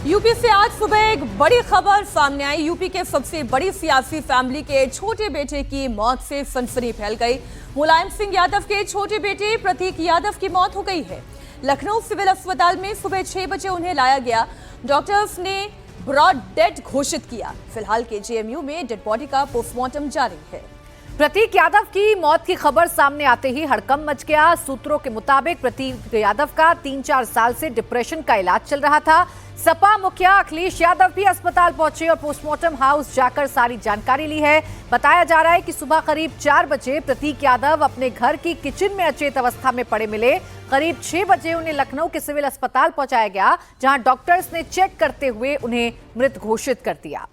UP से आज सुबह एक बड़ी खबर सामने आई। यूपी के सबसे बड़ी सियासी फैमिली के छोटे बेटे की मौत से सनसनी फैल गई। मुलायम सिंह यादव के छोटे बेटे प्रतीक यादव की मौत हो गई है। लखनऊ सिविल अस्पताल में सुबह 6 बजे उन्हें लाया गया। डॉक्टर्स ने ब्रॉड डेड घोषित किया। फिलहाल के जेएमयू में डेड बॉडी का पोस्टमार्टम जारी है। प्रतीक यादव की मौत की खबर सामने आते ही हड़कंप मच गया। सूत्रों के मुताबिक प्रतीक यादव का 3-4 साल से डिप्रेशन का इलाज चल रहा था। सपा मुखिया अखिलेश यादव भी अस्पताल पहुंचे और पोस्टमार्टम हाउस जाकर सारी जानकारी ली है। बताया जा रहा है कि सुबह करीब 4 बजे प्रतीक यादव अपने घर की किचन में अचेत अवस्था में पड़े मिले। करीब 6 बजे उन्हें लखनऊ के सिविल अस्पताल पहुंचाया गया, जहां डॉक्टर्स ने चेक करते हुए उन्हें मृत घोषित कर दिया।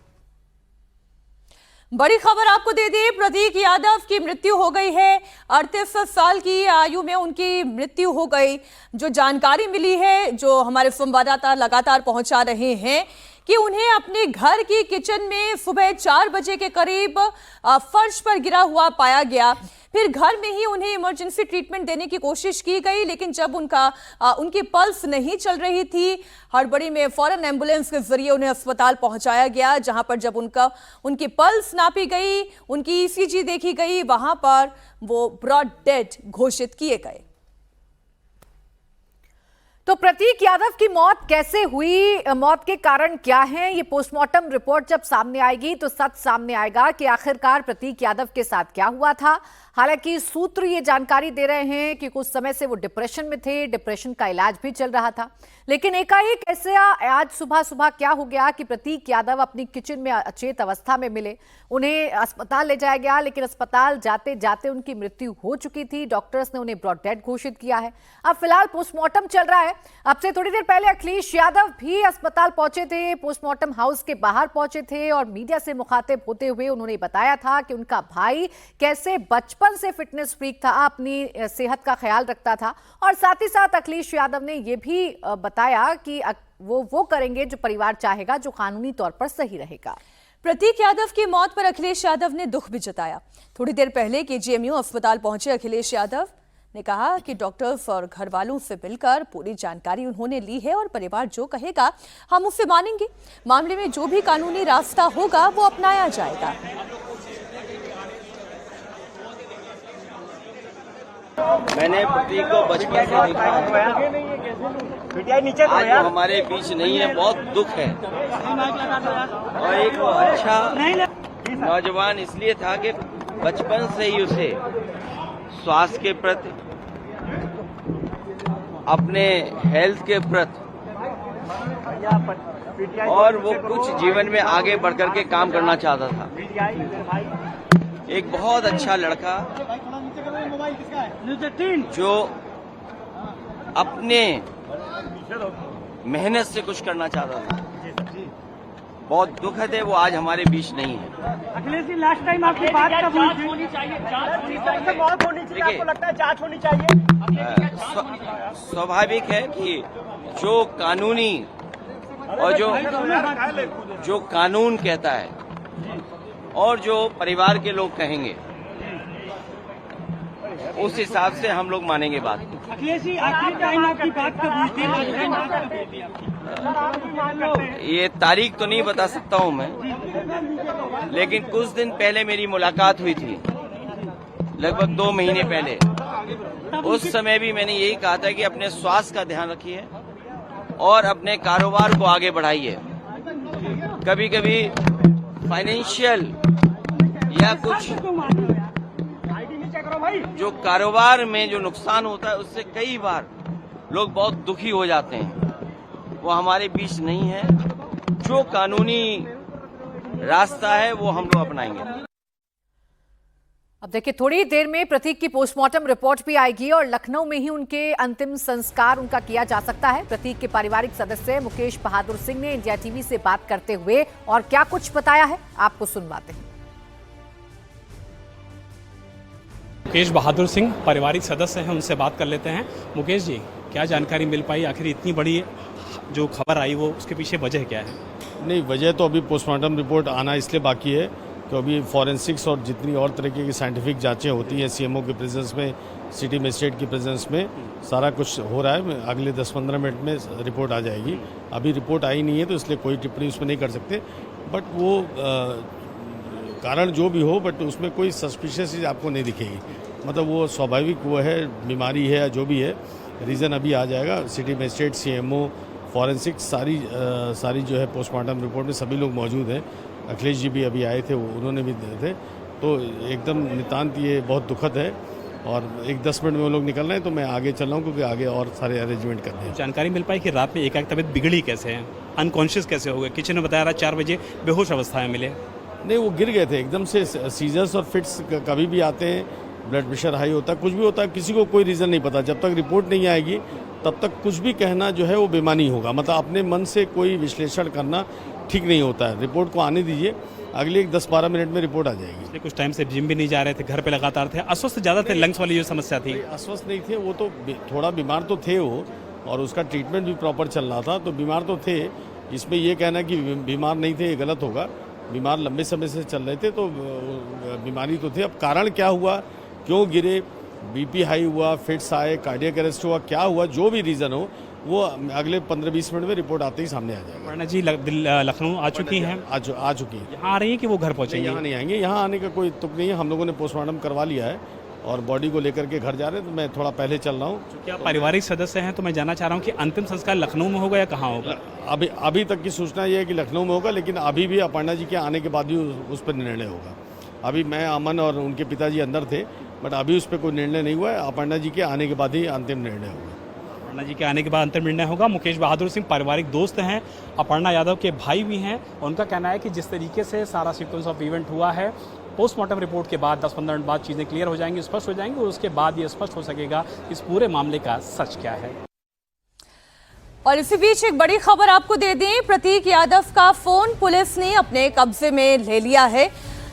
बड़ी खबर आपको दे दी, प्रतीक यादव की मृत्यु हो गई है। 38 साल की आयु में उनकी मृत्यु हो गई। जो जानकारी मिली है, जो हमारे संवाददाता लगातार पहुंचा रहे हैं कि उन्हें अपने घर की किचन में सुबह 4 बजे के करीब फर्श पर गिरा हुआ पाया गया। फिर घर में ही उन्हें इमरजेंसी ट्रीटमेंट देने की कोशिश की गई, लेकिन जब उनकी पल्स नहीं चल रही थी, हड़बड़ी में फौरन एम्बुलेंस के जरिए उन्हें अस्पताल पहुंचाया गया, जहां पर जब उनकी पल्स नापी गई, उनकी ईसीजी देखी गई, वहां पर वो ब्रॉड डेड घोषित किए गए। तो प्रतीक यादव की मौत कैसे हुई, मौत के कारण क्या हैं, ये पोस्टमार्टम रिपोर्ट जब सामने आएगी तो सच सामने आएगा कि आखिरकार प्रतीक यादव के साथ क्या हुआ था। हालांकि सूत्र ये जानकारी दे रहे हैं कि कुछ समय से वो डिप्रेशन में थे, डिप्रेशन का इलाज भी चल रहा था, लेकिन एकाएक ऐसे आज सुबह क्या हो गया कि प्रतीक यादव अपनी किचन में अचेत अवस्था में मिले। उन्हें अस्पताल ले जाया गया, लेकिन अस्पताल जाते जाते उनकी मृत्यु हो चुकी थी। डॉक्टर्स ने उन्हें ब्रॉड डेड घोषित किया है। अब फिलहाल पोस्टमार्टम चल रहा है। अब से थोड़ी देर पहले अखिलेश यादव भी अस्पताल पहुंचे थे, पोस्टमार्टम हाउस के बाहर पहुंचे थे और मीडिया से मुखातिब होते हुए उन्होंने बताया था कि उनका भाई कैसे बचपन से फिटनेस फ्रीक था, अपनी सेहत का ख्याल रखता था, और साथ ही साथ अखिलेश यादव ने यह भी बताया कि वो करेंगे जो परिवार चाहेगा, जो कानूनी तौर पर सही रहेगा। प्रतीक यादव की मौत पर अखिलेश यादव ने दुख भी जताया। थोड़ी देर पहले के जेएमयू अस्पताल पहुंचे अखिलेश यादव ने कहा कि डॉक्टर्स और घर वालों से मिलकर पूरी जानकारी उन्होंने ली है और परिवार जो कहेगा हम उसे मानेंगे। मामले में जो भी कानूनी रास्ता होगा वो अपनाया जाएगा। मैंने प्रतीक को बचपन से देखा है। आज वो हमारे बीच नहीं है, बहुत दुख है। और एक अच्छा नौजवान इसलिए था कि बचपन से ही उसे स्वास्थ्य के प्रति, अपने हेल्थ के प्रति, और वो कुछ जीवन में आगे बढ़कर के काम करना चाहता था। एक बहुत अच्छा लड़का जो अपने मेहनत से कुछ करना चाहता था। बहुत दुखद है वो आज हमारे बीच नहीं है। अखिलेश जी, लास्ट टाइम आपकी बात कब होनी चाहिए? मौत होनी चाहिए, आपको लगता है जांच होनी चाहिए? स्वाभाविक है कि जो कानूनी और जो कानून कहता है और जो परिवार के लोग कहेंगे, उस हिसाब से हम लोग मानेंगे बात। अखिलेश जी, आखिरी टाइम आपकी बात कब हुई थी? ये तारीख तो नहीं बता सकता हूं मैं, लेकिन कुछ दिन पहले मेरी मुलाकात हुई थी, लगभग 2 महीने पहले। उस समय भी मैंने यही कहा था कि अपने स्वास्थ्य का ध्यान रखिए और अपने कारोबार को आगे बढ़ाइए। कभी कभी फाइनेंशियल या कुछ जो कारोबार में जो नुकसान होता है, उससे कई बार लोग बहुत दुखी हो जाते हैं। वो हमारे बीच नहीं है। जो कानूनी रास्ता है वो हम लोग अपनाएंगे। अब देखिए, थोड़ी देर में प्रतीक की पोस्टमार्टम रिपोर्ट भी आएगी और लखनऊ में ही उनके अंतिम संस्कार उनका किया जा सकता है। प्रतीक के पारिवारिक सदस्य मुकेश बहादुर सिंह ने इंडिया टीवी से बात करते हुए और क्या कुछ बताया है, आपको सुनवाते हैं। मुकेश बहादुर सिंह पारिवारिक सदस्य हैं, उनसे बात कर लेते हैं। मुकेश जी, क्या जानकारी मिल पाई? आखिर इतनी बड़ी जो खबर आई वो उसके पीछे वजह क्या है? नहीं, वजह तो अभी पोस्टमार्टम रिपोर्ट आना इसलिए बाकी है तो अभी फॉरेंसिक्स और जितनी और तरीके की साइंटिफिक जांचें होती हैं सीएमओ के प्रेजेंस में, सिटी मजिस्ट्रेट की प्रेजेंस में सारा कुछ हो रहा है। अगले 10-15 मिनट में रिपोर्ट आ जाएगी। अभी रिपोर्ट आई नहीं है तो इसलिए कोई टिप्पणी उसमें नहीं कर सकते, बट वो कारण जो भी हो, बट उसमें कोई सस्पिशियस चीज़ आपको नहीं दिखेगी। मतलब वो स्वाभाविक वो है, बीमारी है या जो भी है, रीज़न अभी आ जाएगा। सिटी मजिस्ट्रेट, सीएमओ, फॉरेंसिक्स सारी जो है पोस्टमार्टम रिपोर्ट में सभी लोग मौजूद हैं। अखिलेश जी भी अभी आए थे, उन्होंने भी दिए थे। तो एकदम नितांत ये बहुत दुखद है और 10 मिनट में वो लोग निकल रहे हैं तो मैं आगे चल रहा हूँ क्योंकि आगे और सारे अरेंजमेंट करने हैं। जानकारी मिल पाई कि रात में एकाएक तबीयत बिगड़ी कैसे है, अनकॉन्शियस कैसे हो गए? किसी ने बताया 4 बजे बेहोश अवस्था में मिले। नहीं, वो गिर गए थे एकदम से। सीजर्स और फिट्स कभी भी आते हैं, ब्लड प्रेशर हाई होता है, कुछ भी होता है, किसी को कोई रीज़न नहीं पता। जब तक रिपोर्ट नहीं आएगी तब तक कुछ भी कहना जो है वो बेमानी होगा। मतलब अपने मन से कोई विश्लेषण करना ठीक नहीं होता है। रिपोर्ट को आने दीजिए, अगले 10-12 मिनट में रिपोर्ट आ जाएगी। पिछले कुछ टाइम से जिम भी नहीं जा रहे थे, घर पे लगातार थे, अस्वस्थ ज़्यादा थे, लंग्स वाली जो समस्या थी। अस्वस्थ नहीं थे, वो तो थोड़ा बीमार तो थे वो, और उसका ट्रीटमेंट भी प्रॉपर चल रहा था, तो बीमार तो थे। इसमें ये कहना कि बीमार नहीं थे ये गलत होगा। बीमार लंबे समय से चल रहे थे तो बीमारी तो थे। अब कारण क्या हुआ, क्यों गिरे, बीपी हाई हुआ, फिट्स आए, कार्डियक अरेस्ट हुआ, क्या हुआ, जो भी रीज़न हो वो अगले 15-20 मिनट में रिपोर्ट आते ही सामने आ जाएगा। अपर्णा जी लखनऊ आ चुकी हैं, आ चुकी हैं। यहाँ आ रही है कि वो घर पहुँचेंगे? यहाँ नहीं आएंगे, यहाँ आने का कोई तुक नहीं है। हम लोगों ने पोस्टमार्टम करवा लिया है और बॉडी को लेकर के घर जा रहे हैं, तो मैं थोड़ा पहले चल रहा हूँ। क्या पारिवारिक सदस्य हैं तो मैं जानना चाह रहा हूँ कि अंतिम संस्कार लखनऊ में होगा या कहाँ होगा? अभी तक की सूचना ये है कि लखनऊ में होगा, लेकिन अभी भी अपर्णा जी के आने के बाद भी उस पर निर्णय होगा। अभी मैं, अमन और उनके पिताजी अंदर थे, बट अभी उस पर कोई निर्णय नहीं हुआ है। अपर्णा जी के आने के बाद ही अंतिम निर्णय होगा। अपर्णा जी के आने के बाद अंतिम निर्णय होगा। मुकेश बहादुर सिंह पारिवारिक दोस्त हैं, अपर्णा यादव के भाई भी हैं। उनका कहना है कि जिस तरीके से सारा सीक्वेंस ऑफ इवेंट हुआ है, पोस्टमार्टम रिपोर्ट के बाद 10-15 मिनट बाद चीज़ें क्लियर हो जाएंगी, स्पष्ट हो जाएंगी, और उसके बाद ये स्पष्ट हो सकेगा इस पूरे मामले का सच क्या है। और इसी बीच एक बड़ी खबर आपको दे दें, प्रतीक यादव का फोन पुलिस ने अपने कब्जे में ले लिया है।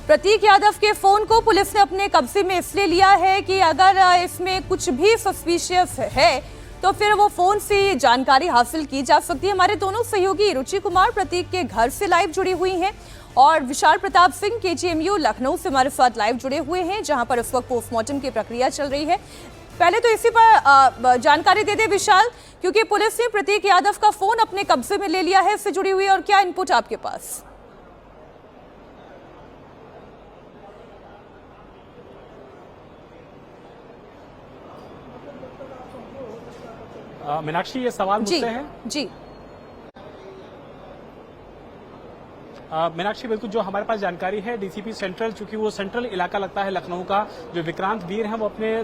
प्रतीक यादव के फोन को पुलिस ने अपने कब्जे में इसलिए लिया है कि अगर इसमें कुछ भी सस्पिशियस है तो फिर वो फोन से जानकारी हासिल की जा सकती है। हमारे दोनों सहयोगी रुचि कुमार प्रतीक के घर से लाइव जुड़ी हुई हैं और विशाल प्रताप सिंह KGMU लखनऊ से हमारे साथ लाइव जुड़े हुए हैं, जहां पर इस वक्त पोस्टमार्टम की प्रक्रिया चल रही है। पहले तो इसी पर जानकारी दे दे विशाल, क्योंकि पुलिस ने प्रतीक यादव का फोन अपने कब्जे में ले लिया है, इससे जुड़ी हुई और क्या इनपुट आपके पास? मीनाक्षी, ये सवाल मुझसे है जी। मीनाक्षी, बिल्कुल जो हमारे पास जानकारी है, डीसीपी सेंट्रल, चूंकि वो सेंट्रल इलाका लगता है लखनऊ का, जो विक्रांत वीर हैं वो अपने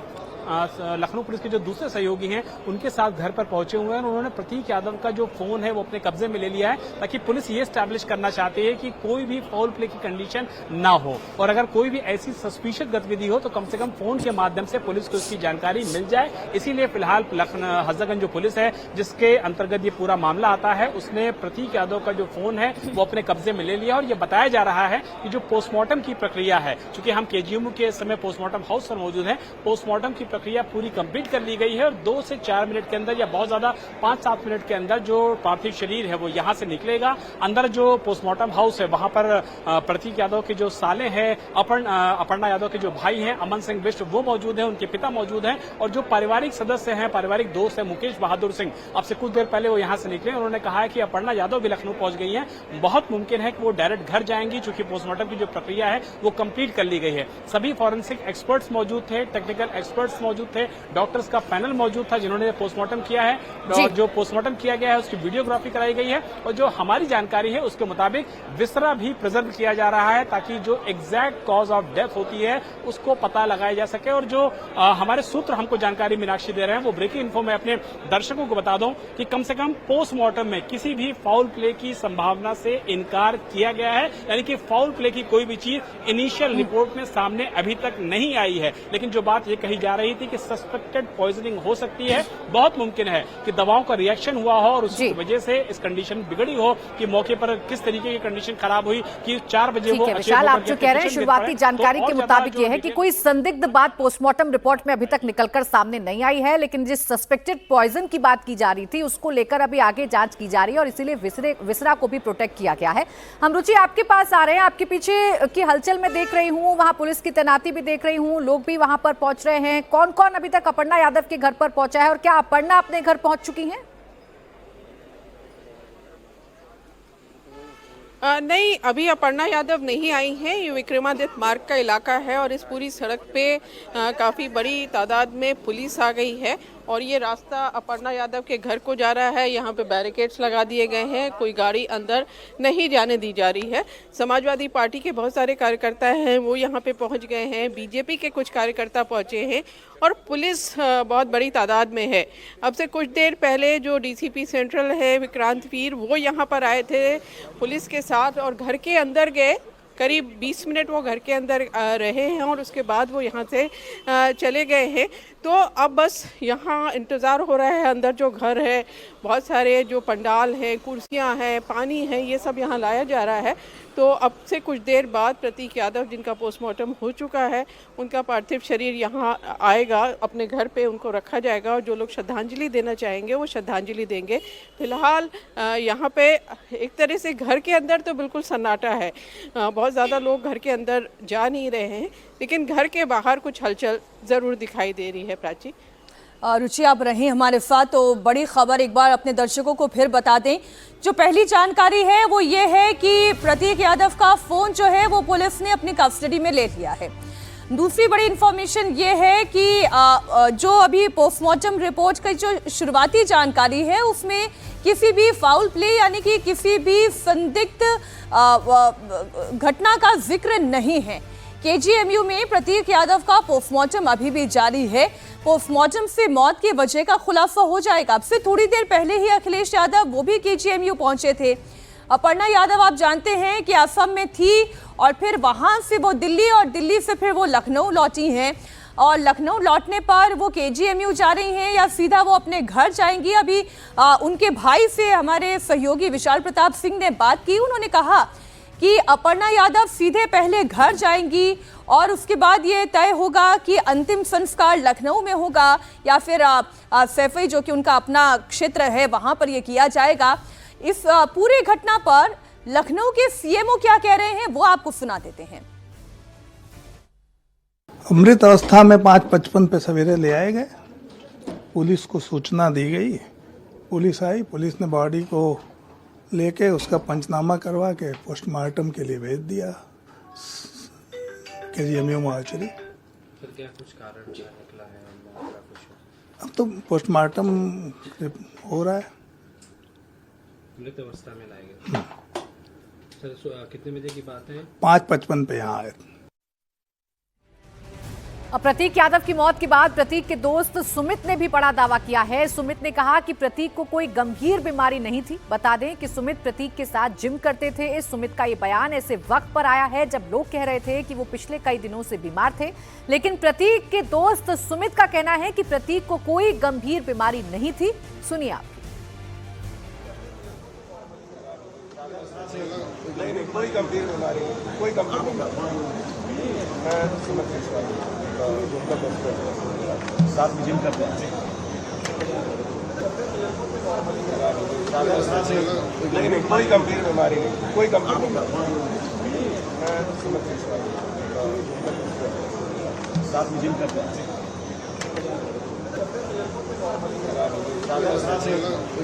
लखनऊ पुलिस के जो दूसरे सहयोगी हैं उनके साथ घर पर पहुंचे हुए हैं। उन्होंने प्रतीक यादव का जो फोन है वो अपने कब्जे में ले लिया है, ताकि पुलिस ये स्टैब्लिश करना चाहती है कि कोई भी फाउल प्ले की कंडीशन ना हो, और अगर कोई भी ऐसी सस्पिशियस गतिविधि हो तो कम से कम फोन के माध्यम से पुलिस को उसकी जानकारी मिल जाए। इसीलिए फिलहाल हजरतगंज जो पुलिस है जिसके अंतर्गत ये पूरा मामला आता है, उसने प्रतीक यादव का जो फोन है वो अपने कब्जे में ले लिया। और ये बताया जा रहा है कि जो पोस्टमार्टम की प्रक्रिया है, चूंकि हम KGMU के समय पोस्टमार्टम हाउस पर मौजूद हैं, पोस्टमार्टम की प्रक्रिया पूरी कंप्लीट कर ली गई है और 2 से 4 मिनट के अंदर, या बहुत ज्यादा 5-7 मिनट के अंदर जो पार्थिव शरीर है वो यहां से निकलेगा। अंदर जो पोस्टमार्टम हाउस है वहां पर प्रतीक यादव के जो साले हैं, अपर्णा यादव के जो भाई हैं अमन सिंह बिष्ट, वो मौजूद हैं, उनके पिता मौजूद हैं, और जो पारिवारिक सदस्य हैं, पारिवारिक दोस्त है मुकेश बहादुर सिंह, अब से कुछ देर पहले वो यहां से निकले। उन्होंने कहा है कि अपर्णा यादव भी लखनऊ पहुंच गई हैं, बहुत मुमकिन है कि वो डायरेक्ट घर जाएंगी, चूंकि पोस्टमार्टम की जो प्रक्रिया है वो कंप्लीट कर ली गई है। सभी फॉरेंसिक एक्सपर्ट्स मौजूद थे, टेक्निकल एक्सपर्ट्स मौजूद थे, डॉक्टर्स का पैनल मौजूद था जिन्होंने पोस्टमार्टम किया है, और जो पोस्टमार्टम किया गया है उसकी वीडियोग्राफी कराई गई है, और जो हमारी जानकारी है उसके मुताबिक विसरा भी प्रिजर्व किया जा रहा है, ताकि जो एग्जैक्ट कॉज ऑफ डेथ होती है उसको पता लगाया जा सके। और जो हमारे सूत्र हमको जानकारी मीनाक्षी दे रहे हैं, वो ब्रेकिंग इन्फो में अपने दर्शकों को बता दूं कि कम से कम पोस्टमार्टम में किसी भी फाउल प्ले की संभावना से इनकार किया गया है, यानी कि फाउल प्ले की कोई भी चीज इनिशियल रिपोर्ट में सामने अभी तक नहीं आई है। लेकिन जो बात ये कही जा रही थी कि सस्पेक्टेड पॉइजनिंग हो सकती है, बहुत मुमकिन है कि दवाओं का रिएक्शन हुआ हो और उसकी वजह से इस कंडीशन बिगड़ी हो कि मौके पर किस तरीके की कंडीशन खराब हुई कि 4 बजे वो विशाल, आप जो कह रहे हैं शुरुआती जानकारी के मुताबिक ये है कि कोई संदिग्ध बात पोस्टमार्टम रिपोर्ट में अभी तक निकलकर सामने नहीं आई है, लेकिन जिस सस्पेक्टेड पॉइजन की बात की जा रही थी उसको लेकर अभी आगे जांच की जा रही है और इसीलिए विसरा को भी प्रोटेक्ट किया गया है। हम रुचि आपके पास आ रहे हैं, आपके पीछे की हलचल में देख रही हूँ, वहां पुलिस की तैनाती भी देख रही हूँ, लोग भी वहां पर पहुंच रहे हैं। कौन कौन अभी तक अपर्णा यादव के घर पर पहुंचा है और क्या अपर्णा अपने घर पहुंच चुकी हैं? नहीं, अभी अपर्णा यादव नहीं आई हैं। ये विक्रमादित्य मार्ग का इलाका है और इस पूरी सड़क पे काफ़ी बड़ी तादाद में पुलिस आ गई है और ये रास्ता अपर्णा यादव के घर को जा रहा है। यहाँ पे बैरिकेड्स लगा दिए गए हैं, कोई गाड़ी अंदर नहीं जाने दी जा रही है। समाजवादी पार्टी के बहुत सारे कार्यकर्ता हैं, वो यहाँ पे पहुँच गए हैं, बीजेपी के कुछ कार्यकर्ता पहुँचे हैं और पुलिस बहुत बड़ी तादाद में है। अब से कुछ देर पहले जो डीसीपी सेंट्रल है विक्रांत वीर, वो यहाँ पर आए थे पुलिस के साथ और घर के अंदर गए। करीब 20 मिनट वो घर के अंदर रहे हैं और उसके बाद वो यहाँ से चले गए हैं। तो अब बस यहाँ इंतज़ार हो रहा है, अंदर जो घर है, बहुत सारे जो पंडाल हैं, कुर्सियाँ हैं, पानी है, ये सब यहाँ लाया जा रहा है। तो अब से कुछ देर बाद प्रतीक यादव, जिनका पोस्टमार्टम हो चुका है, उनका पार्थिव शरीर यहाँ आएगा, अपने घर पे उनको रखा जाएगा और जो लोग श्रद्धांजलि देना चाहेंगे वो श्रद्धांजलि देंगे। फिलहाल यहाँ पे एक तरह से घर के अंदर तो बिल्कुल सन्नाटा है, बहुत ज़्यादा लोग घर के अंदर जा नहीं रहे हैं, लेकिन घर के बाहर कुछ हलचल ज़रूर दिखाई दे रही है। प्राची, रुचि आप रही हमारे साथ, तो बड़ी खबर एक बार अपने दर्शकों को फिर बता दें। जो पहली जानकारी है वो ये है कि प्रतीक यादव का फोन जो है वो पुलिस ने अपनी कस्टडी में ले लिया है। दूसरी बड़ी इंफॉर्मेशन ये है कि जो अभी पोस्टमार्टम रिपोर्ट की जो शुरुआती जानकारी है उसमें किसी भी फाउल प्ले यानी कि किसी भी संदिग्ध घटना का जिक्र नहीं है। केजीएमयू में प्रतीक यादव का पोस्टमार्टम अभी भी जारी है। पोस्टमार्टम से मौत की वजह का खुलासा हो जाएगा। अब से थोड़ी देर पहले ही अखिलेश यादव वो भी केजीएमयू पहुंचे थे। अपर्णा यादव आप जानते हैं कि असम में थी और फिर वहां से वो दिल्ली और दिल्ली से फिर वो लखनऊ लौटी हैं और लखनऊ लौटने पर वो केजीएमयू जा रही हैं या सीधा वो अपने घर जाएंगी। अभी उनके भाई से हमारे सहयोगी विशाल प्रताप सिंह ने बात की। उन्होंने कहा कि अपर्णा यादव सीधे पहले घर जाएंगी और उसके बाद ये तय होगा कि अंतिम संस्कार लखनऊ में होगा या फिर सैफई जो कि उनका अपना क्षेत्र है वहां पर ये किया जाएगा। इस पूरी घटना पर लखनऊ के सीएमओ क्या कह रहे हैं वो आपको सुना देते हैं। अमृत अवस्था में 5:55 पे सवेरे ले आए गए। पुलिस को सूचना दी गई, पुलिस आई, पुलिस ने बॉडी को लेके उसका पंचनामा करवा के पोस्टमार्टम के लिए भेज दिया केजीएमयू मोर्चरी। क्या कुछ कारण क्या निकला है? अब तो पोस्टमार्टम हो रहा है। मृत अवस्था में लाए गए। सर कितने बजे की बात है? 5:55 पे यहाँ आए। प्रतीक यादव की मौत के बाद प्रतीक के दोस्त सुमित ने भी बड़ा दावा किया है। सुमित ने कहा कि प्रतीक को कोई गंभीर बीमारी नहीं थी। बता दें कि सुमित प्रतीक के साथ जिम करते थे। सुमित का ये बयान ऐसे वक्त पर आया है जब लोग कह रहे थे कि वो पिछले कई दिनों से बीमार थे, लेकिन प्रतीक के दोस्त सुमित का कहना है कि प्रतीक को कोई गंभीर बीमारी नहीं थी। सुनिए आप। कोई गंभीर बीमारी नहीं, कोई गंभीर बीमारी। साथ में जिम करते हैं, लेकिन कोई गंभीर बीमारी नहीं, कोई गंभीर बीमारी। साथ में जिम करते हैं,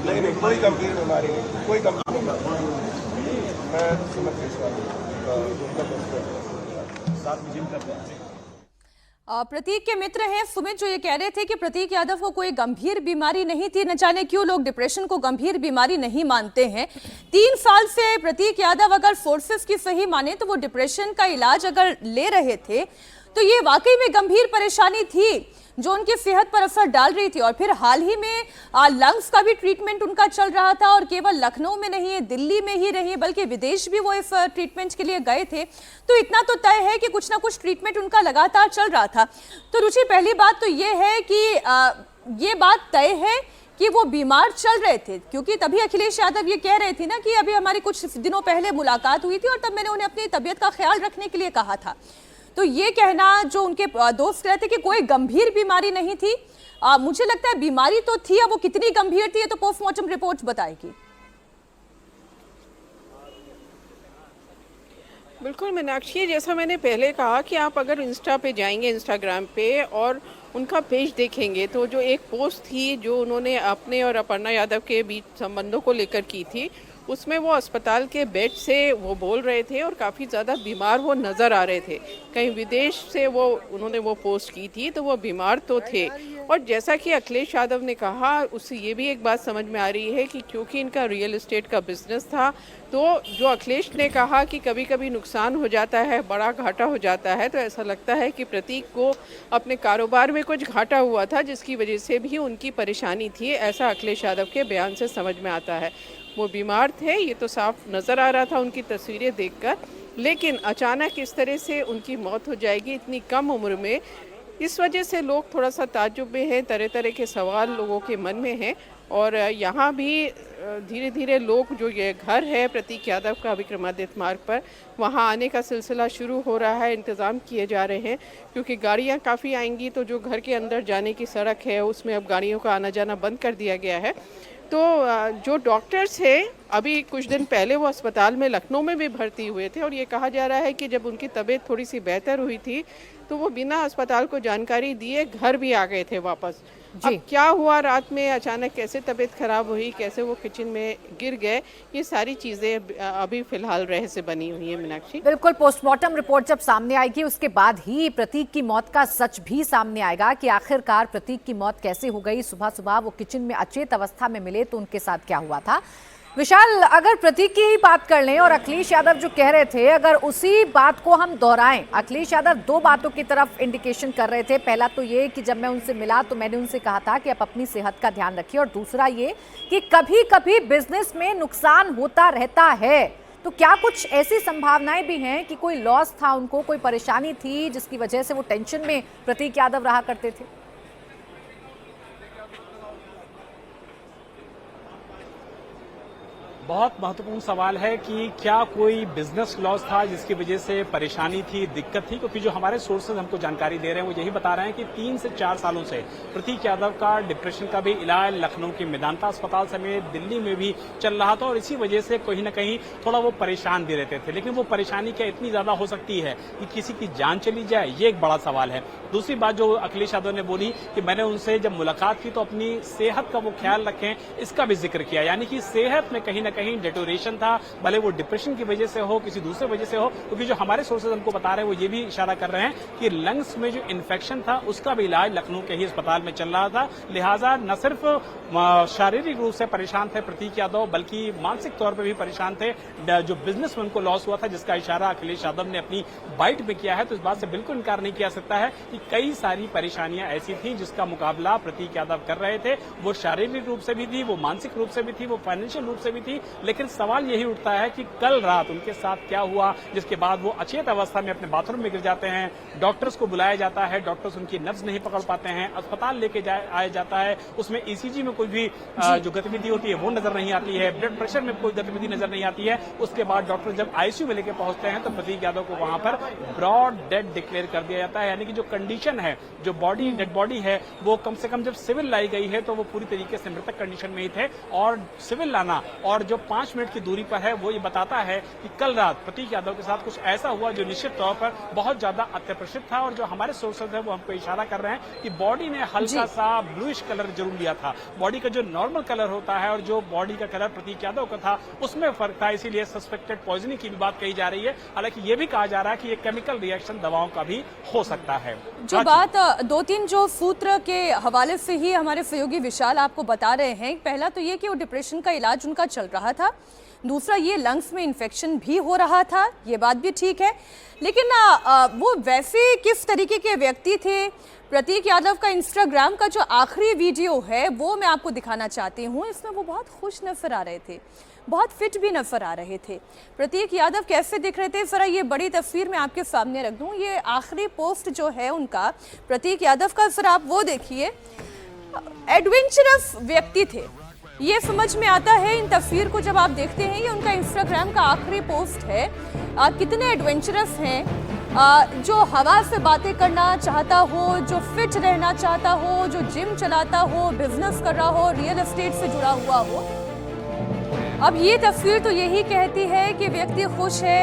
लेकिन कोई गंभीर बीमारी नहीं, कोई गंभीर बीमारी। साथ में जिम करते हैं। प्रतीक के मित्र हैं सुमित जो ये कह रहे थे कि प्रतीक यादव को कोई गंभीर बीमारी नहीं थी। न जाने क्यों लोग डिप्रेशन को गंभीर बीमारी नहीं मानते हैं। 3 साल से प्रतीक यादव अगर फोर्सेस की सही माने तो वो डिप्रेशन का इलाज अगर ले रहे थे तो ये वाकई में गंभीर परेशानी थी। जो उनकी सेहत पर असर डाल रही थी। और फिर हाल ही में लंग्स का भी ट्रीटमेंट उनका चल रहा था, और केवल लखनऊ में नहीं, दिल्ली में ही नहीं बल्कि विदेश भी वो इस ट्रीटमेंट के लिए गए थे। तो इतना तो तय है कि कुछ ना कुछ ट्रीटमेंट उनका लगातार चल रहा था। तो रुचि, पहली बात तो ये है कि ये बात तय है कि वो बीमार चल रहे थे, क्योंकि तभी अखिलेश यादव ये कह रहे थे ना कि अभी हमारी कुछ दिनों पहले मुलाकात हुई थी और तब मैंने उन्हें अपनी तबीयत का ख्याल रखने के लिए कहा था। तो ये कहना जो उनके दोस्त कहते कि कोई गंभीर बीमारी नहीं थी, मुझे लगता है बीमारी तो थी, अब वो कितनी गंभीर थी ये तो पोस्टमार्टम रिपोर्ट बताएगी। बिल्कुल मीनाक्षी, जैसा मैंने पहले कहा कि आप अगर इंस्टा पे जाएंगे, इंस्टाग्राम पे, और उनका पेज देखेंगे तो जो एक पोस्ट थी जो उन्होंने अपने और अपर्णा यादव के बीच संबंधों को लेकर की थी, उसमें वो अस्पताल के बेड से वो बोल रहे थे और काफ़ी ज़्यादा बीमार वो नज़र आ रहे थे। कहीं विदेश से उन्होंने वो पोस्ट की थी तो वो बीमार तो थे। और जैसा कि अखिलेश यादव ने कहा, उससे ये भी एक बात समझ में आ रही है कि क्योंकि इनका रियल एस्टेट का बिजनेस था, तो जो अखिलेश ने कहा कि कभी कभी नुकसान हो जाता है, बड़ा घाटा हो जाता है, तो ऐसा लगता है कि प्रतीक को अपने कारोबार में कुछ घाटा हुआ था जिसकी वजह से भी उनकी परेशानी थी, ऐसा अखिलेश यादव के बयान से समझ में आता है। वो बीमार थे, ये तो साफ नज़र आ रहा था उनकी तस्वीरें देखकर, लेकिन अचानक इस तरह से उनकी मौत हो जाएगी इतनी कम उम्र में, इस वजह से लोग थोड़ा सा ताज्जुब में हैं, तरह तरह के सवाल लोगों के मन में हैं। और यहाँ भी धीरे धीरे लोग, जो ये घर है प्रतीक यादव का विक्रमादित्य मार्ग पर, वहाँ आने का सिलसिला शुरू हो रहा है, इंतज़ाम किए जा रहे हैं, क्योंकि गाड़ियाँ काफ़ी आएंगी तो जो घर के अंदर जाने की सड़क है उसमें अब गाड़ियों का आना जाना बंद कर दिया गया है। तो जो डॉक्टर्स हैं, अभी कुछ दिन पहले वो अस्पताल में लखनऊ में भी भर्ती हुए थे, और ये कहा जा रहा है कि जब उनकी तबीयत थोड़ी सी बेहतर हुई थी तो वो बिना अस्पताल को जानकारी दिए घर भी आ गए थे वापस। अब क्या हुआ रात में, अचानक कैसे तबीयत खराब हुई, कैसे वो किचन में गिर गए, ये सारी चीज़ें अभी फिलहाल रहस्य बनी हुई है मीनाक्षी। बिल्कुल, पोस्टमार्टम रिपोर्ट जब सामने आएगी उसके बाद ही प्रतीक की मौत का सच भी सामने आएगा कि आखिरकार प्रतीक की मौत कैसे हो गई। सुबह सुबह वो किचन में अचेत अवस्था में मिले तो उनके साथ क्या हुआ था। विशाल, अगर प्रतीक की ही बात कर लें और अखिलेश यादव जो कह रहे थे, अगर उसी बात को हम दोहराएं, अखिलेश यादव दो बातों की तरफ इंडिकेशन कर रहे थे। पहला तो ये कि जब मैं उनसे मिला तो मैंने उनसे कहा था कि आप अपनी सेहत का ध्यान रखिए, और दूसरा ये कि कभी कभी बिजनेस में नुकसान होता रहता है। तो क्या कुछ ऐसी संभावनाएं भी हैं कि कोई लॉस था उनको, कोई परेशानी थी जिसकी वजह से वो टेंशन में प्रतीक यादव रहा करते थे? बहुत महत्वपूर्ण सवाल है कि क्या कोई बिजनेस लॉस था जिसकी वजह से परेशानी थी, दिक्कत थी, क्योंकि जो हमारे सोर्सेज हमको जानकारी दे रहे हैं वो यही बता रहे हैं कि 3 से 4 सालों से प्रतीक यादव का डिप्रेशन का भी इलाज लखनऊ के मेदांता अस्पताल समेत दिल्ली में भी चल रहा था, और इसी वजह से कहीं ना कहीं थोड़ा वो परेशान भी रहते थे। लेकिन वो परेशानी क्या इतनी ज्यादा हो सकती है कि किसी की जान चली जाए, ये एक बड़ा सवाल है। दूसरी बात जो अखिलेश यादव ने बोली कि मैंने उनसे जब मुलाकात की तो अपनी सेहत का वो ख्याल रखें, इसका भी जिक्र किया, यानी कि सेहत में कहीं ना कहीं डेटोरेशन था, भले वो डिप्रेशन की वजह से हो, किसी दूसरे वजह से हो, क्योंकि जो हमारे सोर्सेज हमको बता रहे हैं वो ये भी इशारा कर रहे हैं कि लंग्स में जो इन्फेक्शन था उसका भी इलाज लखनऊ के ही अस्पताल में चल रहा था। लिहाजा न सिर्फ शारीरिक रूप से परेशान थे प्रतीक यादव, बल्कि मानसिक तौर पर भी परेशान थे। जो बिजनेस में उनको लॉस हुआ था, जिसका इशारा अखिलेश यादव ने अपनी बाइट में किया है, तो इस बात से बिल्कुल इनकार नहीं किया सकता है कि कई सारी परेशानियां ऐसी थी जिसका मुकाबला प्रतीक यादव कर रहे थे। वो शारीरिक रूप से भी थी, वो मानसिक रूप से भी थी, वो फाइनेंशियल रूप से भी थी। लेकिन सवाल यही उठता है कि कल रात उनके साथ क्या हुआ, जिसके बाद वो अचेत अवस्था में अपने बाथरूम में गिर जाते हैं। डॉक्टर्स को बुलाया जाता है, डॉक्टर्स उनकी नब्ज नहीं पकड़ पाते हैं, अस्पताल लेके आया जाता है, उसमें ईसीजी में कोई भी जो गतिविधि होती है वो नजर नहीं आती है, ब्लड प्रेशर में कोई गतिविधि नजर नहीं आती है। उसके बाद डॉक्टर जब आईसीयू में लेके पहुंचते हैं तो प्रतीक यादव को वहां पर ब्रॉड डेड डिक्लेयर कर दिया जाता है, यानी कि जो कंडीशन है, जो बॉडी डेड बॉडी है, वो कम से कम जब सिविल लाई गई है तो वो पूरी तरीके से मृतक कंडीशन में ही थे। और सिविल लाना और जो 5 मिनट की दूरी पर है वो ये बताता है कि कल रात प्रतीक यादव के साथ कुछ ऐसा हुआ जो निश्चित तौर पर बहुत ज्यादा अत्यप्रसिद्ध था। और जो हमारे सोर्सेज है वो हमको इशारा कर रहे हैं कि बॉडी ने हल्का सा ब्लूइश कलर जरूर लिया था। बॉडी का जो नॉर्मल कलर होता है और जो बॉडी का कलर प्रतीक यादव का था उसमें फर्क था, इसीलिए सस्पेक्टेड पॉइजनिंग की भी बात कही जा रही है। हालांकि ये भी कहा जा रहा है कि ये केमिकल रिएक्शन दवाओं का भी हो सकता है। जो बात 2-3 जो सूत्र के हवाले से ही हमारे सहयोगी विशाल आपको बता रहे हैं, पहला तो ये कि वो डिप्रेशन का इलाज उनका चल रहा रहा था, दूसरा ये लंग्स में इन्फेक्शन भी हो रहा था, ये बात भी ठीक है। लेकिन वो वैसे किस तरीके के व्यक्ति थे? प्रतीक यादव का इंस्टाग्राम का जो आखिरी वीडियो है वो मैं आपको दिखाना चाहती हूँ। इसमें वो बहुत खुश नजर आ रहे थे, बहुत फिट भी नजर आ रहे थे। प्रतीक यादव कैसे दिख रहे थे, जरा ये बड़ी तस्वीर मैं आपके सामने रख दूं। ये आखिरी पोस्ट जो है उनका प्रतीक यादव का, जरा आप वो देखिए। एडवेंचरस व्यक्ति थे, ये समझ में आता है इन तस्वीर को जब आप देखते हैं। ये उनका इंस्टाग्राम का आखिरी पोस्ट है। कितने एडवेंचरस हैं, जो हवा से बातें करना चाहता हो, जो फिट रहना चाहता हो, जो जिम चलाता हो, बिजनेस कर रहा हो, रियल एस्टेट से जुड़ा हुआ हो। अब ये तस्वीर तो यही कहती है कि व्यक्ति खुश है,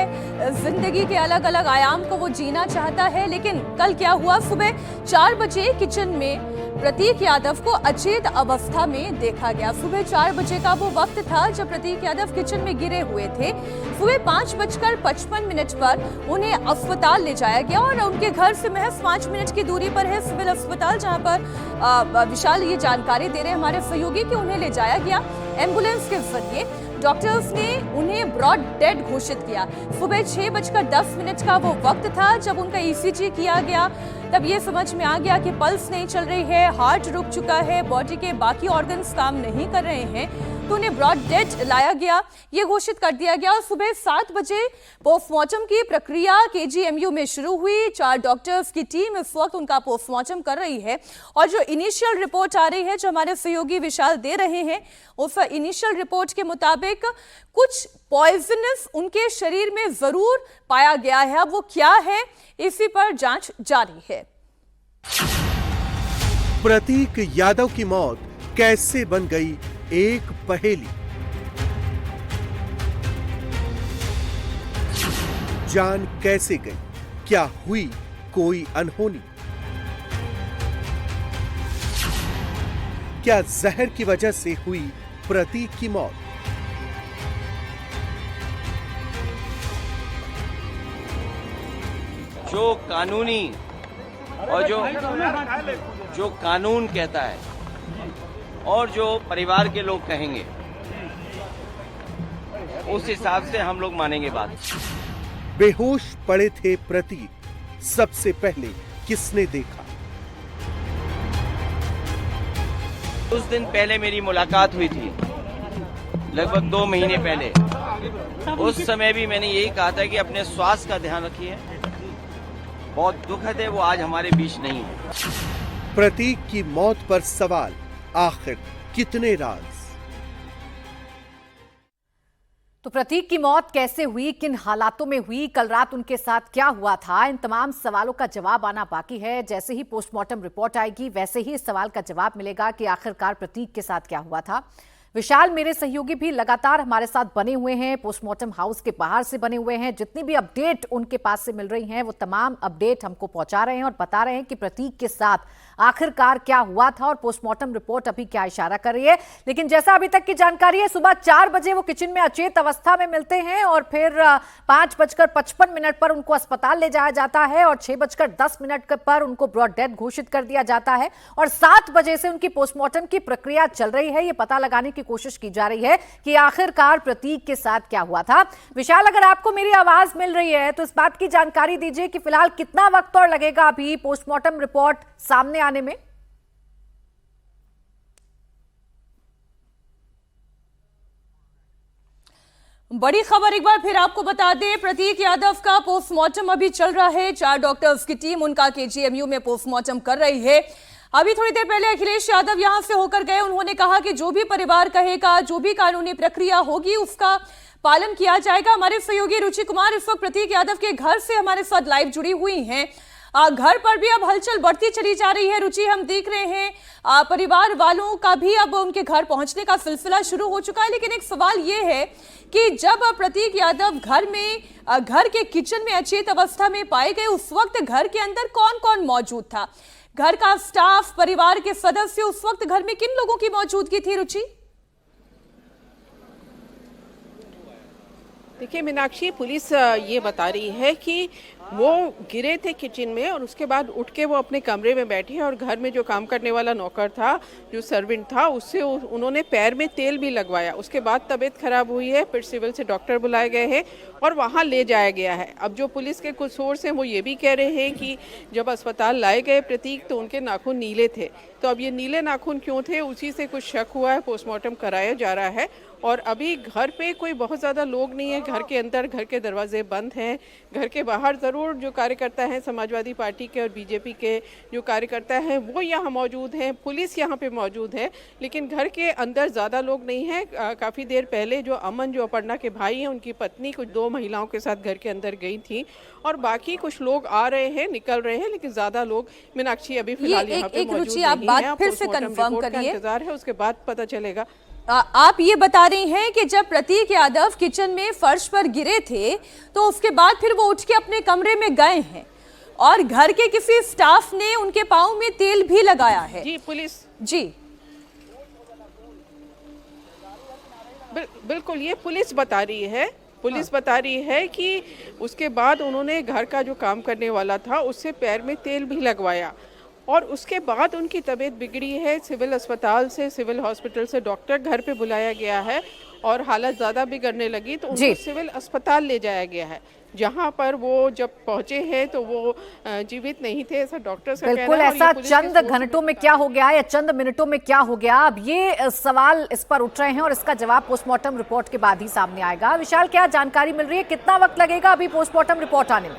जिंदगी के अलग अलग आयाम को वो जीना चाहता है। लेकिन कल क्या हुआ, सुबह 4 बजे किचन में प्रतीक यादव को अचेत अवस्था में देखा गया। सुबह 4 बजे का वो वक्त था जब प्रतीक यादव किचन में गिरे हुए थे। सुबह 5:55 पर उन्हें अस्पताल ले जाया गया और उनके घर से महज 5 मिनट की दूरी पर है सिविल अस्पताल, जहां पर विशाल ये जानकारी दे रहे हैं हमारे सहयोगी कि उन्हें ले जाया गया एम्बुलेंस के जरिए। डॉक्टर्स ने उन्हें ब्रॉड डेड घोषित किया। सुबह 6:10 का वो वक्त था जब उनका ईसीजी किया गया। तब ये समझ में आ गया कि पल्स नहीं चल रही है, हार्ट रुक चुका है, बॉडी के बाकी ऑर्गन्स काम नहीं कर रहे हैं, तो उन्हें ब्रॉड डेड लाया गया, ये घोषित कर दिया गया। और सुबह 7 बजे पोस्टमार्टम की प्रक्रिया केजीएमयू में शुरू हुई। 4 डॉक्टर्स की टीम इस वक्त उनका पोस्टमार्टम कर रही है और जो इनिशियल रिपोर्ट आ रही है, जो हमारे सहयोगी विशाल दे रहे हैं, उस इनिशियल रिपोर्ट के मुताबिक कुछ पॉइजनस उनके शरीर में जरूर पाया गया है। अब वो क्या है, इसी पर जांच जारी है। प्रतीक यादव की मौत कैसे बन गई एक पहेली? जान कैसे गई? क्या हुई कोई अनहोनी? क्या जहर की वजह से हुई प्रतीक की मौत? जो कानूनी और जो कानून कहता है और जो परिवार के लोग कहेंगे, उस हिसाब से हम लोग मानेंगे बात। बेहोश पड़े थे प्रतीक, सबसे पहले किसने देखा? कुछ दिन पहले मेरी मुलाकात हुई थी, लगभग 2 महीने पहले। उस समय भी मैंने यही कहा था कि अपने स्वास्थ्य का ध्यान रखिए। बहुत दुखद है वो आज हमारे बीच नहीं है। प्रतीक की मौत पर सवाल, आखिर कितने राज? तो प्रतीक की मौत कैसे हुई, किन हालातों में हुई, कल रात उनके साथ क्या हुआ था, इन तमाम सवालों का जवाब आना बाकी है। जैसे ही पोस्टमार्टम रिपोर्ट आएगी वैसे ही इस सवाल का जवाब मिलेगा कि आखिरकार प्रतीक के साथ क्या हुआ था। विशाल, मेरे सहयोगी भी लगातार हमारे साथ बने हुए हैं, पोस्टमार्टम हाउस के बाहर से बने हुए हैं। जितनी भी अपडेट उनके पास से मिल रही हैं वो तमाम अपडेट हमको पहुंचा रहे हैं और बता रहे हैं कि प्रतीक के साथ आखिरकार क्या हुआ था और पोस्टमार्टम रिपोर्ट अभी क्या इशारा कर रही है। लेकिन जैसा अभी तक की जानकारी है, सुबह 4 बजे वो किचन में अचेत अवस्था में मिलते हैं और फिर 5:55 पर उनको अस्पताल ले जाया जाता है और 6:10 पर उनको ब्रॉड डेथ घोषित कर दिया जाता है और 7 बजे से उनकी पोस्टमार्टम की प्रक्रिया चल रही है। ये पता लगाने की कोशिश की जा रही है कि आखिरकार प्रतीक के साथ क्या हुआ था। विशाल, अगर आपको मेरी आवाज मिल रही है तो इस बात की जानकारी दीजिए कि फिलहाल कितना वक्त और लगेगा अभी पोस्टमार्टम रिपोर्ट सामने आने में? बड़ी खबर एक बार फिर आपको बता दें, प्रतीक यादव का पोस्टमार्टम अभी चल रहा है। 4 डॉक्टर्स की टीम उनका केजीएमयू में पोस्टमार्टम कर रही है। अभी थोड़ी देर पहले अखिलेश यादव यहां से होकर गए। उन्होंने कहा कि जो भी परिवार कहेगा, जो भी कानूनी प्रक्रिया होगी, उसका पालन किया जाएगा। हमारे सहयोगी रुचि कुमार इस वक्त प्रतीक यादव के घर से हमारे साथ लाइव जुड़ी हुई हैं। घर पर भी अब हलचल बढ़ती चली जा रही है। रुचि, हम देख रहे हैं परिवार वालों का भी अब उनके घर पहुंचने का सिलसिला शुरू हो चुका है। लेकिन एक सवाल ये है कि जब प्रतीक यादव घर के किचन में अचेत अवस्था में पाए गए, उस वक्त घर के अंदर कौन कौन मौजूद था? घर का स्टाफ, परिवार के सदस्य, उस वक्त घर में किन लोगों की मौजूदगी थी? रुचि, देखिए मीनाक्षी, पुलिस ये बता रही है कि वो गिरे थे किचन में और उसके बाद उठ के वो अपने कमरे में बैठे और घर में जो काम करने वाला नौकर था, जो सर्वेंट था, उससे उन्होंने पैर में तेल भी लगवाया। उसके बाद तबीयत खराब हुई है, फिर सिविल से डॉक्टर बुलाए गए हैं और वहाँ ले जाया गया है। अब जो पुलिस के कुछ सोर्स हैं वो ये भी कह रहे हैं कि जब अस्पताल लाए गए प्रतीक तो उनके नाखून नीले थे। तो अब ये नीले नाखून क्यों थे, उसी से कुछ शक हुआ है, पोस्टमार्टम कराया जा रहा है। और अभी घर पे कोई बहुत ज़्यादा लोग नहीं है, घर के अंदर घर के दरवाजे बंद हैं। घर के बाहर ज़रूर जो कार्यकर्ता हैं समाजवादी पार्टी के और बीजेपी के जो कार्यकर्ता हैं वो यहाँ मौजूद हैं, पुलिस यहाँ पे मौजूद है, लेकिन घर के अंदर ज़्यादा लोग नहीं हैं। काफ़ी देर पहले जो अमन, जो अपर्णा के भाई हैं, उनकी पत्नी कुछ 2 महिलाओं के साथ घर के अंदर गई थी और बाकी कुछ लोग आ रहे हैं, निकल रहे हैं, लेकिन ज़्यादा लोग, मीनाक्षी अभी फिलहाल यहाँ पे मौजूद नहीं है। बात फिर से कंफर्म करिए, इंतजार है, उसके बाद पता चलेगा। आप ये बता रही हैं कि जब प्रतीक यादव किचन में फर्श पर गिरे थे तो उसके बाद फिर वो उठ के अपने कमरे में गए हैं और घर के किसी स्टाफ ने उनके पाँव में तेल भी लगाया है। जी, पुलिस जी बिल्कुल ये पुलिस बता रही है। पुलिस बता रही है कि उसके बाद उन्होंने घर का जो काम करने वाला था उससे पैर में तेल भी लगवाया और उसके बाद उनकी तबीयत बिगड़ी है। सिविल अस्पताल से, सिविल हॉस्पिटल से डॉक्टर घर पे बुलाया गया है और हालत ज़्यादा बिगड़ने लगी तो उनको सिविल अस्पताल ले जाया गया है, जहां पर वो जब पहुंचे हैं तो वो जीवित नहीं थे, ऐसा डॉक्टर्स का कहना है। बिल्कुल ऐसा चंद घंटों में क्या हो गया या चंद मिनटों में क्या हो गया, अब ये सवाल इस पर उठ रहे हैं और इसका जवाब पोस्टमार्टम रिपोर्ट के बाद ही सामने आएगा। विशाल, क्या जानकारी मिल रही है, कितना वक्त लगेगा अभी पोस्टमार्टम रिपोर्ट आने में?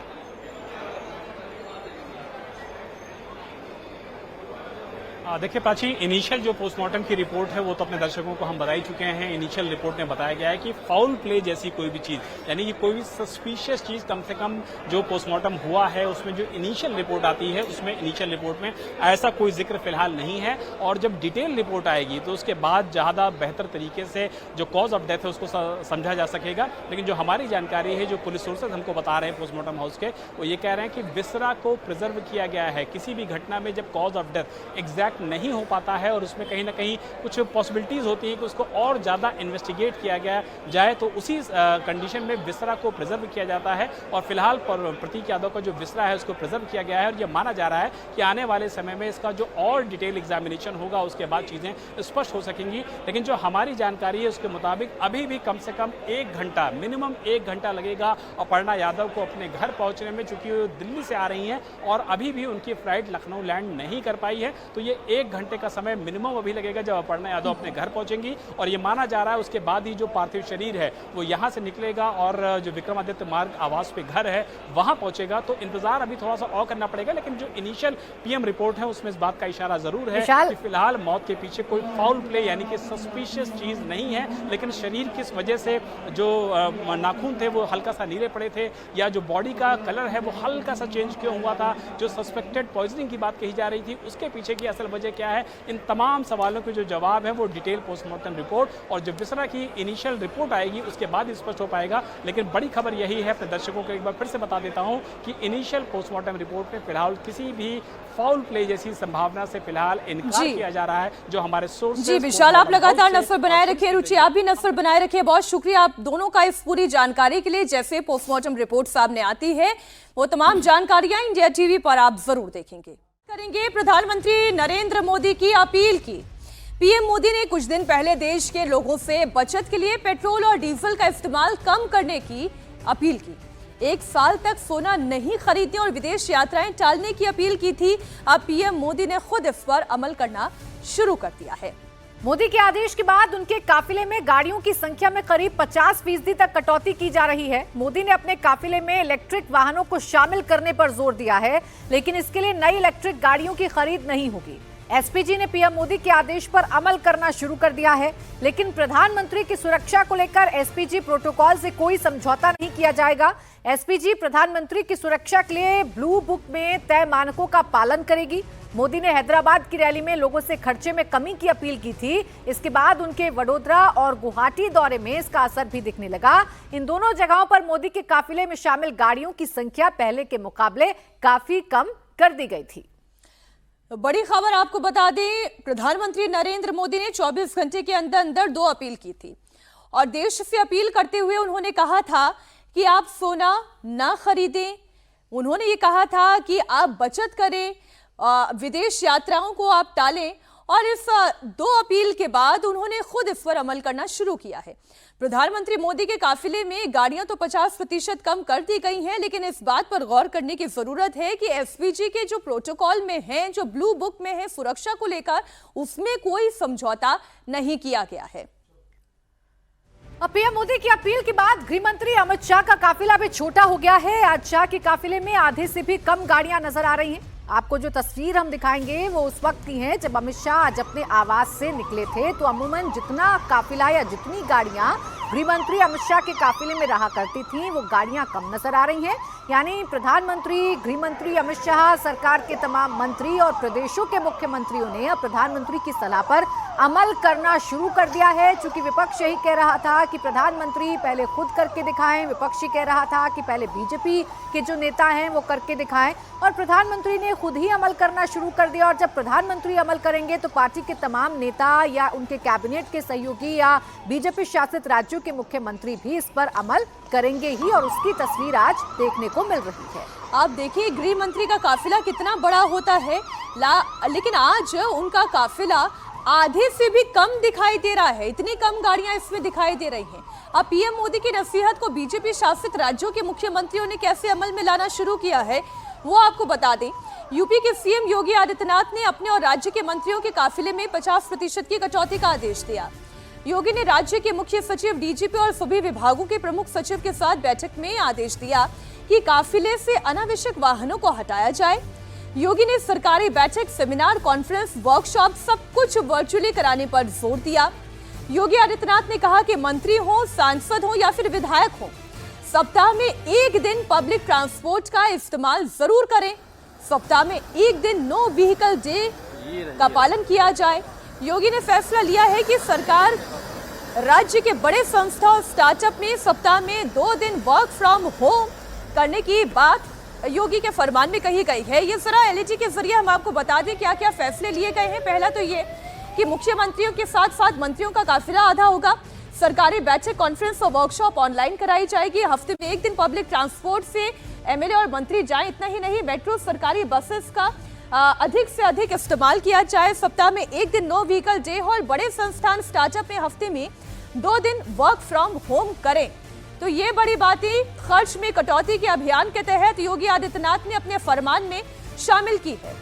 देखिए प्राची, इनिशियल जो पोस्टमार्टम की रिपोर्ट है वो तो अपने दर्शकों को हम बता ही चुके हैं। इनिशियल रिपोर्ट में बताया गया है कि फाउल प्ले जैसी कोई भी चीज, यानी कि कोई भी सस्पिशियस चीज कम से कम जो पोस्टमार्टम हुआ है उसमें जो इनिशियल रिपोर्ट आती है उसमें इनिशियल रिपोर्ट में ऐसा कोई जिक्र फिलहाल नहीं है। और जब डिटेल रिपोर्ट आएगी तो उसके बाद ज्यादा बेहतर तरीके से जो कॉज ऑफ डेथ है उसको समझा जा सकेगा। लेकिन जो हमारी जानकारी है, जो पुलिस सोर्सेज हमको बता रहे हैं पोस्टमार्टम हाउस के, वो ये कह रहे हैं कि विसरा को प्रिजर्व किया गया है। किसी भी घटना में जब कॉज ऑफ डेथ एग्जैक्ट नहीं हो पाता है और उसमें कहीं ना कहीं कुछ पॉसिबिलिटीज होती है कि उसको और ज्यादा इन्वेस्टिगेट किया गया जाए, तो उसी कंडीशन में विसरा को प्रिजर्व किया जाता है। और फिलहाल प्रतीक यादव का जो विसरा है उसको प्रिजर्व किया गया है और यह माना जा रहा है कि आने वाले समय में इसका जो और डिटेल एग्जामिनेशन होगा उसके बाद चीजें स्पष्ट हो सकेंगी। लेकिन जो हमारी जानकारी है उसके मुताबिक अभी भी कम से कम 1 घंटा, मिनिमम 1 घंटा लगेगा अपर्णा यादव को अपने घर पहुंचने में, चूंकि वो दिल्ली से आ रही हैं और अभी भी उनकी फ्लाइट लखनऊ लैंड नहीं कर पाई है। तो ये 1 घंटे का समय मिनिमम अभी लगेगा जब अपर्णा यादव अपने घर पहुंचेंगी। और ये माना जा रहा है उसके बाद ही जो पार्थिव शरीर है वो यहां से निकलेगा और जो विक्रमादित्य मार्ग आवास पे घर है वहां पहुंचेगा। तो इंतजार अभी थोड़ा सा और करना पड़ेगा, लेकिन जो इनिशियल पीएम रिपोर्ट है उसमें इस बात का इशारा जरूर है कि फिलहाल मौत के पीछे कोई फाउल प्ले यानी कि सस्पिशियस चीज नहीं है। लेकिन शरीर किस वजह से जो नाखून थे वो हल्का सा नीले पड़े थे या जो बॉडी का कलर है वो हल्का सा चेंज क्यों हुआ था, जो सस्पेक्टेड पॉइजनिंग की बात कही जा रही थी उसके पीछे की असल वजह क्या है, इन तमाम सवालों के जो जवाब है वो डिटेल पोस्टमार्टम रिपोर्ट और जब विसरा की इनिशियल रिपोर्ट आएगी उसके बाद ही स्पष्ट हो पाएगा। लेकिन बड़ी खबर यही है, अपने दर्शकों को एक बार फिर से बता देता हूं कि इनिशियल पोस्टमार्टम रिपोर्ट में फिलहाल किसी भी फाउल प्ले जैसी संभावना से फिलहाल इनकार किया जा रहा है। जो हमारे सोर्स जी विशाल, आप लगातार नजर बनाए रखिए, रुचि आप भी नजर बनाए रखिए। बहुत शुक्रिया आप दोनों का इस पूरी जानकारी के लिए। जैसे पोस्टमार्टम रिपोर्ट सामने आती है वो तमाम जानकारियां इंडिया टीवी पर आप जरूर देखेंगे। करेंगे प्रधानमंत्री नरेंद्र मोदी की अपील की। पीएम मोदी ने कुछ दिन पहले देश के लोगों से बचत के लिए पेट्रोल और डीजल का इस्तेमाल कम करने की अपील की। 1 साल तक सोना नहीं खरीदने और विदेश यात्राएं टालने की अपील की थी। अब पीएम मोदी ने खुद इस पर अमल करना शुरू कर दिया है। मोदी के आदेश के बाद उनके काफिले में गाड़ियों की संख्या में करीब 50% तक कटौती की जा रही है। मोदी ने अपने काफिले में इलेक्ट्रिक वाहनों को शामिल करने पर जोर दिया है, लेकिन इसके लिए नई इलेक्ट्रिक गाड़ियों की खरीद नहीं होगी। एसपीजी ने पीएम मोदी के आदेश पर अमल करना शुरू कर दिया है, लेकिन प्रधानमंत्री की सुरक्षा को लेकर एसपीजी प्रोटोकॉल से कोई समझौता नहीं किया जाएगा। एसपीजी प्रधानमंत्री की सुरक्षा के लिए ब्लू बुक में तय मानकों का पालन करेगी। मोदी ने हैदराबाद की रैली में लोगों से खर्चे में कमी की अपील की थी। इसके बाद उनके वडोदरा और गुवाहाटी दौरे में इसका असर भी दिखने लगा। इन दोनों जगहों पर मोदी के काफिले में शामिल गाड़ियों की संख्या पहले के मुकाबले काफी कम कर दी गई थी। बड़ी खबर आपको बता दें, प्रधानमंत्री नरेंद्र मोदी ने 24 घंटे के अंदर अंदर 2 अपील की थी और देश से अपील करते हुए उन्होंने कहा था कि आप सोना ना खरीदें, उन्होंने ये कहा था कि आप बचत करें, विदेश यात्राओं को आप टालें, और इस 2 अपील के बाद उन्होंने खुद इस पर अमल करना शुरू किया है। प्रधानमंत्री मोदी के काफिले में गाड़ियां तो 50% कम कर दी गई हैं, लेकिन इस बात पर गौर करने की जरूरत है कि एसपीजी के जो प्रोटोकॉल में हैं, जो ब्लू बुक में है सुरक्षा को लेकर, उसमें कोई समझौता नहीं किया गया है। पीएम मोदी की अपील के बाद गृह मंत्री अमित शाह का काफिला भी छोटा हो गया है। आज शाह के काफिले में आधे से भी कम गाड़ियां नजर आ रही हैं। आपको जो तस्वीर हम दिखाएंगे वो उस वक्त की है जब अमित शाह आज अपने आवास से निकले थे। तो अमूमन जितना काफिला या जितनी गाड़ियां गृह मंत्री अमित शाह के काफिले में रहा करती थी, वो गाड़ियां कम नजर आ रही हैं। यानी प्रधानमंत्री, गृह मंत्री अमित शाह, सरकार के तमाम मंत्री और प्रदेशों के मुख्यमंत्रियों ने अब प्रधानमंत्री की सलाह पर अमल करना शुरू कर दिया है। चूंकि विपक्ष यही कह रहा था कि प्रधानमंत्री पहले खुद करके दिखाएं, विपक्षी कह रहा था कि पहले बीजेपी के जो नेता हैं वो करके दिखाएं, और प्रधानमंत्री ने खुद ही अमल करना शुरू कर दिया। और जब प्रधानमंत्री अमल करेंगे तो पार्टी के तमाम नेता या उनके कैबिनेट के सहयोगी या बीजेपी शासित राज्यों के मुख्यमंत्री भी इस पर अमल करेंगे ही, और उसकी तस्वीर आज देखने को मिल रही है। आप देखिए गृह मंत्री का काफिला कितना बड़ा होता है, लेकिन आज उनका काफिला आधे से भी कम दिखाई दे रहा है। इतनी कम गाड़ियां इसमें दिखाई दे रही हैं। अब पीएम मोदी की नसीहत को बीजेपी शासित राज्यों के मुख्यमंत्रियों ने कैसे अमल में लाना शुरू किया है वो आपको बता दें। यूपी के सीएम योगी आदित्यनाथ ने अपने और राज्य के मंत्रियों के काफिले में 50% की कटौती का आदेश दिया। योगी ने राज्य के मुख्य सचिव, डीजीपी और सभी विभागों के प्रमुख सचिव के साथ बैठक में आदेश दिया कि काफिले से अनावश्यक वाहनों को हटाया जाए। योगी ने सरकारी बैठक, सेमिनार, कॉन्फ्रेंस, वर्कशॉप सब कुछ वर्चुअली कराने पर जोर दिया। योगी आदित्यनाथ ने कहा कि मंत्री हो, सांसद हो या फिर विधायक हो, सप्ताह में 1 दिन पब्लिक ट्रांसपोर्ट का इस्तेमाल जरूर करें। सप्ताह में 1 दिन नो व्हीकल डे का पालन किया जाए। योगी ने फैसला लिया है कि सरकार राज्य के बड़े संस्था और स्टार्टअप में सप्ताह में 2 दिन वर्क फ्रॉम होम करने की बात योगी के फरमान में कही गई है। ये जरा एलईडी के जरिए हम आपको बता दें क्या क्या फैसले लिए गए हैं। पहला तो ये कि मुख्यमंत्रियों के साथ साथ मंत्रियों का काफिला आधा होगा। सरकारी बैठक, कॉन्फ्रेंस और वर्कशॉप ऑनलाइन कराई जाएगी। हफ्ते में 1 दिन पब्लिक ट्रांसपोर्ट से एमएलए और मंत्री जाएं। इतना ही नहीं, मेट्रो, सरकारी बसेस का अधिक से अधिक इस्तेमाल किया जाए। सप्ताह में 1 दिन नो व्हीकल डे हो और बड़े संस्थान, स्टार्टअप में हफ्ते में 2 दिन वर्क फ्रॉम होम करें। तो ये बड़ी बातें खर्च में कटौती के अभियान के तहत योगी आदित्यनाथ ने अपने फरमान में शामिल की है।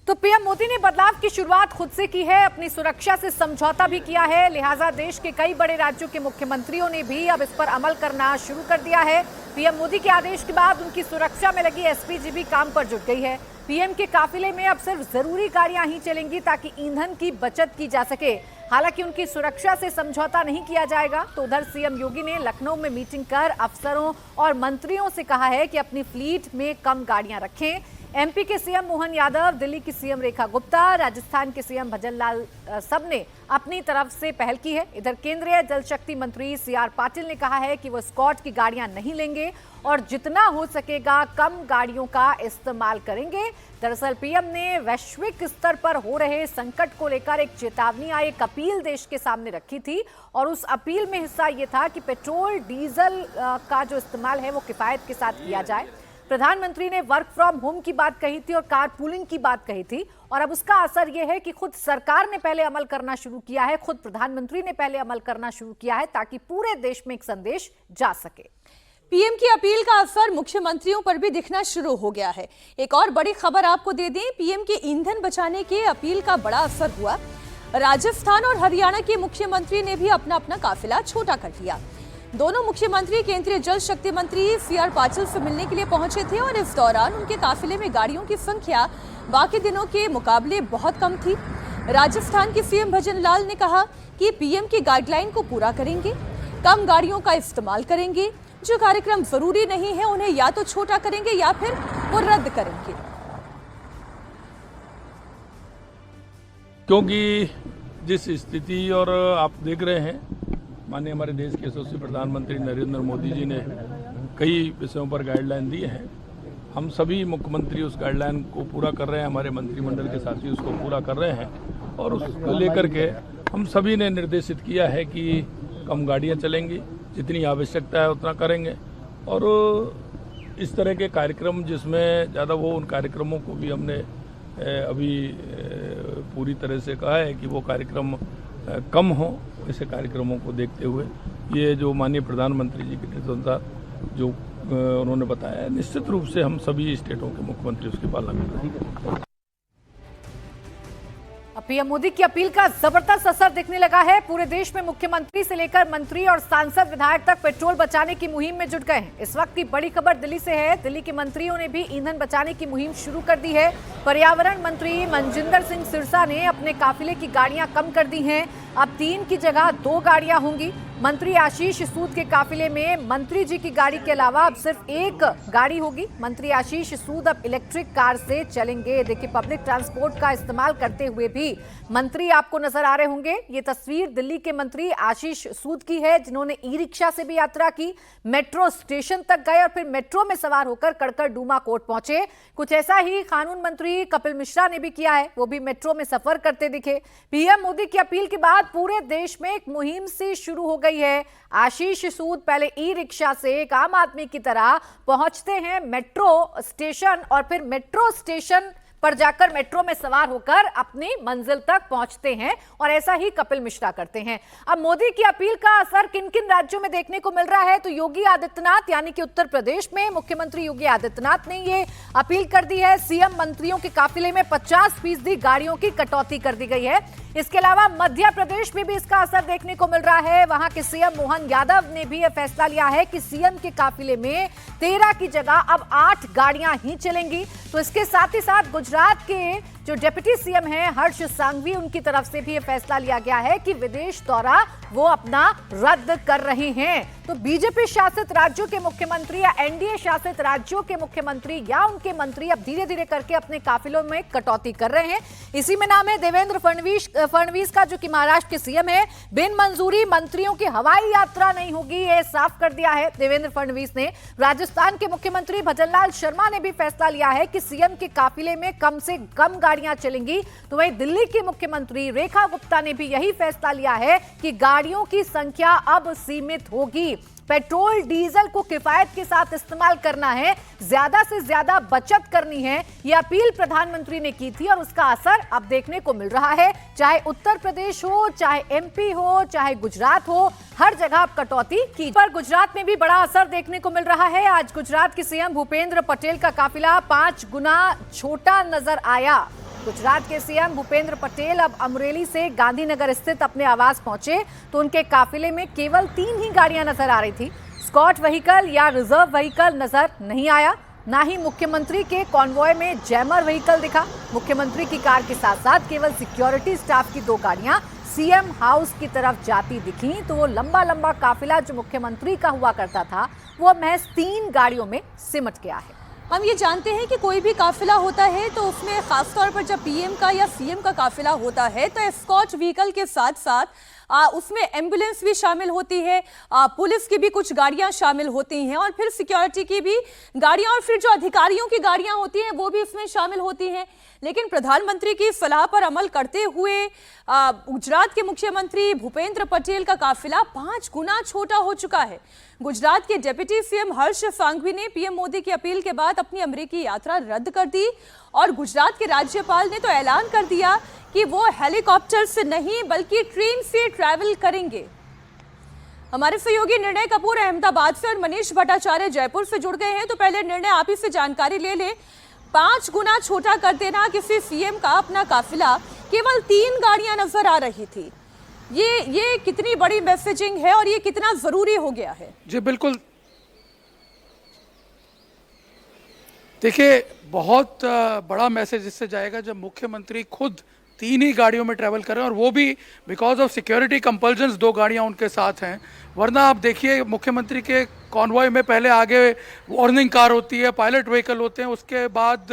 तो पीएम मोदी ने बदलाव की शुरुआत खुद से की है, अपनी सुरक्षा से समझौता भी किया है। लिहाजा देश के कई बड़े राज्यों के मुख्यमंत्रियों ने भी अब इस पर अमल करना शुरू कर दिया है। पीएम मोदी के आदेश के बाद उनकी सुरक्षा में लगी एसपीजी भी काम पर जुट गई है। पीएम के काफिले में अब सिर्फ जरूरी गाड़ियां ही चलेंगी ताकि ईंधन की बचत की जा सके। हालांकि उनकी सुरक्षा से समझौता नहीं किया जाएगा। तो उधर सीएम योगी ने लखनऊ में मीटिंग कर अफसरों और मंत्रियों से कहा है कि अपनी फ्लीट में कम गाड़ियां रखें। एमपी के सीएम मोहन यादव, दिल्ली की सीएम रेखा गुप्ता, राजस्थान के सीएम भजन लाल सब ने अपनी तरफ से पहल की है। इधर केंद्रीय जल शक्ति मंत्री सीआर पाटिल ने कहा है कि वो स्कॉट की गाड़ियां नहीं लेंगे और जितना हो सकेगा कम गाड़ियों का इस्तेमाल करेंगे। दरअसल पीएम ने वैश्विक स्तर पर हो रहे संकट को लेकर एक चेतावनी या एक अपील देश के सामने रखी थी, और उस अपील में हिस्सा ये था कि पेट्रोल, डीजल का जो इस्तेमाल है वो किफायत के साथ किया जाए। प्रधानमंत्री ने वर्क फ्रॉम होम की बात कही थी और कार पूलिंग की बात कही थी, और अब उसका असर यह है कि खुद सरकार ने पहले अमल करना शुरू किया है, खुद प्रधानमंत्री ने पहले अमल करना शुरू किया है ताकि पूरे देश में एक संदेश जा सके। पीएम की अपील का असर मुख्यमंत्रियों पर भी दिखना शुरू हो गया है। एक और बड़ी खबर आपको दे दें, पीएम के ईंधन बचाने के अपील का बड़ा असर हुआ। राजस्थान और हरियाणा के मुख्यमंत्री ने भी अपना अपना काफिला छोटा कर लिया। दोनों मुख्यमंत्री केंद्रीय जल शक्ति मंत्री सीआर पाटिल से मिलने के लिए पहुंचे थे, और इस दौरान उनके काफिले में गाड़ियों की संख्या बाकी दिनों के मुकाबले बहुत कम थी। राजस्थान के सीएम भजन लाल ने कहा कि पीएम की गाइडलाइन को पूरा करेंगे, कम गाड़ियों का इस्तेमाल करेंगे, जो कार्यक्रम जरूरी नहीं है उन्हें या तो छोटा करेंगे या फिर वो रद्द करेंगे। क्योंकि जिस स्थिति और आप देख रहे हैं, माननीय हमारे देश के यशस्वी प्रधानमंत्री नरेंद्र मोदी जी ने कई विषयों पर गाइडलाइन दी है। हम सभी मुख्यमंत्री उस गाइडलाइन को पूरा कर रहे हैं, हमारे मंत्रिमंडल के साथी उसको पूरा कर रहे हैं, और उसको लेकर के हम सभी ने निर्देशित किया है कि कम गाड़ियां चलेंगी, जितनी आवश्यकता है उतना करेंगे। और इस तरह के कार्यक्रम जिसमें ज़्यादा वो, उन कार्यक्रमों को भी हमने अभी पूरी तरह से कहा है कि वो कार्यक्रम कम हो। ऐसे कार्यक्रमों को देखते हुए ये जो माननीय प्रधानमंत्री जी के निर्देशानुसार जो उन्होंने बताया है, निश्चित रूप से हम सभी स्टेटों के मुख्यमंत्री उसकी पालना करेंगे। पीएम मोदी की अपील का जबरदस्त असर दिखने लगा है। पूरे देश में मुख्यमंत्री से लेकर मंत्री और सांसद विधायक तक पेट्रोल बचाने की मुहिम में जुट गए हैं। इस वक्त की बड़ी खबर दिल्ली से है। दिल्ली के मंत्रियों ने भी ईंधन बचाने की मुहिम शुरू कर दी है। पर्यावरण मंत्री मनजिंदर सिंह सिरसा ने अपने काफिले की गाड़ियां कम कर दी हैं। अब 3 की जगह 2 गाड़ियां होंगी। मंत्री आशीष सूद के काफिले में मंत्री जी की गाड़ी के अलावा अब सिर्फ 1 गाड़ी होगी। मंत्री आशीष सूद अब इलेक्ट्रिक कार से चलेंगे। देखिए, पब्लिक ट्रांसपोर्ट का इस्तेमाल करते हुए भी मंत्री आपको नजर आ रहे होंगे। ये तस्वीर दिल्ली के मंत्री आशीष सूद की है, जिन्होंने ई रिक्शा से भी यात्रा की, मेट्रो स्टेशन तक गए और फिर मेट्रो में सवार होकर कड़कड़ डूमा कोर्ट पहुंचे। कुछ ऐसा ही कानून मंत्री कपिल मिश्रा ने भी किया है, वो भी मेट्रो में सफर करते दिखे। पीएम मोदी की अपील के बाद पूरे देश में एक मुहिम सी शुरू हो गई है। आशीष सूद पहले ई रिक्शा से एक आम आदमी की तरह पहुंचते हैं मेट्रो स्टेशन और फिर मेट्रो स्टेशन पर जाकर मेट्रो में सवार होकर अपनी मंजिल तक पहुंचते हैं और ऐसा ही कपिल मिश्रा करते हैं। अब मोदी की अपील का असर किन किन राज्यों में देखने को मिल रहा है, तो योगी आदित्यनाथ यानी कि उत्तर प्रदेश में मुख्यमंत्री योगी आदित्यनाथ ने ये अपील कर दी है। सीएम मंत्रियों के काफिले में 50% गाड़ियों की कटौती कर दी गई है। इसके अलावा मध्य प्रदेश में भी इसका असर देखने को मिल रहा है। वहां के सीएम मोहन यादव ने भी यह फैसला लिया है कि सीएम के काफिले में 13 की जगह अब 8 गाड़ियां ही चलेंगी। तो इसके साथ ही साथ गुजरात के जो डिप्टी सीएम हैं हर्ष सांघवी, उनकी तरफ से भी यह फैसला लिया गया है कि विदेश दौरा वो अपना रद्द कर रहे हैं। तो बीजेपी शासित राज्यों के मुख्यमंत्री या एनडीए शासित राज्यों के मुख्यमंत्री या उनके मंत्री अब धीरे धीरे करके अपने काफिलों में कटौती कर रहे हैं। इसी में नाम है देवेंद्र फडणवीस का, जो कि महाराष्ट्र के सीएम है। बिन मंजूरी मंत्रियों की हवाई यात्रा नहीं होगी, ये साफ कर दिया है देवेंद्र फडणवीस ने। राजस्थान के मुख्यमंत्री भजनलाल शर्मा ने भी फैसला लिया है कि सीएम के काफिले में कम से कम गाड़ियां चलेंगी। तो वहीं दिल्ली की मुख्यमंत्री रेखा गुप्ता ने भी यही फैसला लिया है कि गाड़ियों की संख्या अब सीमित होगी। पेट्रोल डीजल को किफायत के साथ इस्तेमाल करना है, ज्यादा से ज्यादा बचत करनी है, यह अपील प्रधानमंत्री ने की थी और उसका असर अब देखने को मिल रहा है। चाहे उत्तर प्रदेश हो, चाहे एमपी हो, चाहे गुजरात हो, हर जगह अब कटौती की। पर गुजरात में भी बड़ा असर देखने को मिल रहा है। आज गुजरात के सीएम भूपेंद्र पटेल का काफिला 5 गुना छोटा नजर आया। गुजरात के सीएम भूपेंद्र पटेल अब अमरेली से गांधीनगर स्थित अपने आवास पहुंचे तो उनके काफिले में केवल 3 ही गाड़ियां नजर आ रही थी। स्कॉट व्हीकल या रिजर्व व्हीकल नजर नहीं आया, ना ही मुख्यमंत्री के कॉन्वॉय में जैमर व्हीकल दिखा। मुख्यमंत्री की कार के साथ साथ केवल सिक्योरिटी स्टाफ की 2 गाड़ियां सीएम हाउस की तरफ जाती दिखी। तो वो लंबा लंबा काफिला जो मुख्यमंत्री का हुआ करता था वो महज 3 गाड़ियों में सिमट गया है। हम ये जानते हैं कि कोई भी काफिला होता है तो उसमें खासतौर पर जब पीएम का या सीएम का काफिला होता है तो एस्कॉर्ट व्हीकल के साथ साथ उसमें एम्बुलेंस भी शामिल होती है, पुलिस की भी कुछ गाड़ियां शामिल होती हैं और फिर सिक्योरिटी की भी गाड़ियां और फिर जो अधिकारियों की गाड़ियां होती हैं वो भी इसमें शामिल होती हैं। लेकिन प्रधानमंत्री की सलाह पर अमल करते हुए गुजरात के मुख्यमंत्री भूपेंद्र पटेल का काफिला 5 गुना छोटा हो चुका है। गुजरात के डिप्टी सीएम हर्ष सांघवी ने पीएम मोदी की अपील के बाद अपनी अमेरिकी यात्रा रद्द कर दी और गुजरात के राज्यपाल ने तो ऐलान कर दिया कि वो हेलीकॉप्टर से नहीं बल्कि ट्रेन से ट्रैवल करेंगे। हमारे सहयोगी निर्णय कपूर अहमदाबाद से और मनीष भट्टाचार्य जयपुर से जुड़ गए हैं। तो पहले निर्णय आप ही से जानकारी ले ले, 5 गुना छोटा कर देना किसी सीएम का अपना काफिला, केवल 3 गाड़ियां नजर आ रही थी, ये कितनी बड़ी मैसेजिंग है और ये कितना जरूरी हो गया है? जी बिल्कुल, देखिए बहुत बड़ा मैसेज इससे जाएगा जब मुख्यमंत्री खुद 3 ही गाड़ियों में ट्रैवल कर रहे हैं और वो भी बिकॉज ऑफ सिक्योरिटी कंपल्जन्स 2 गाड़ियां उनके साथ हैं। वरना आप देखिए मुख्यमंत्री के कॉन्वॉय में पहले आगे वार्निंग कार होती है, पायलट व्हीकल होते हैं, उसके बाद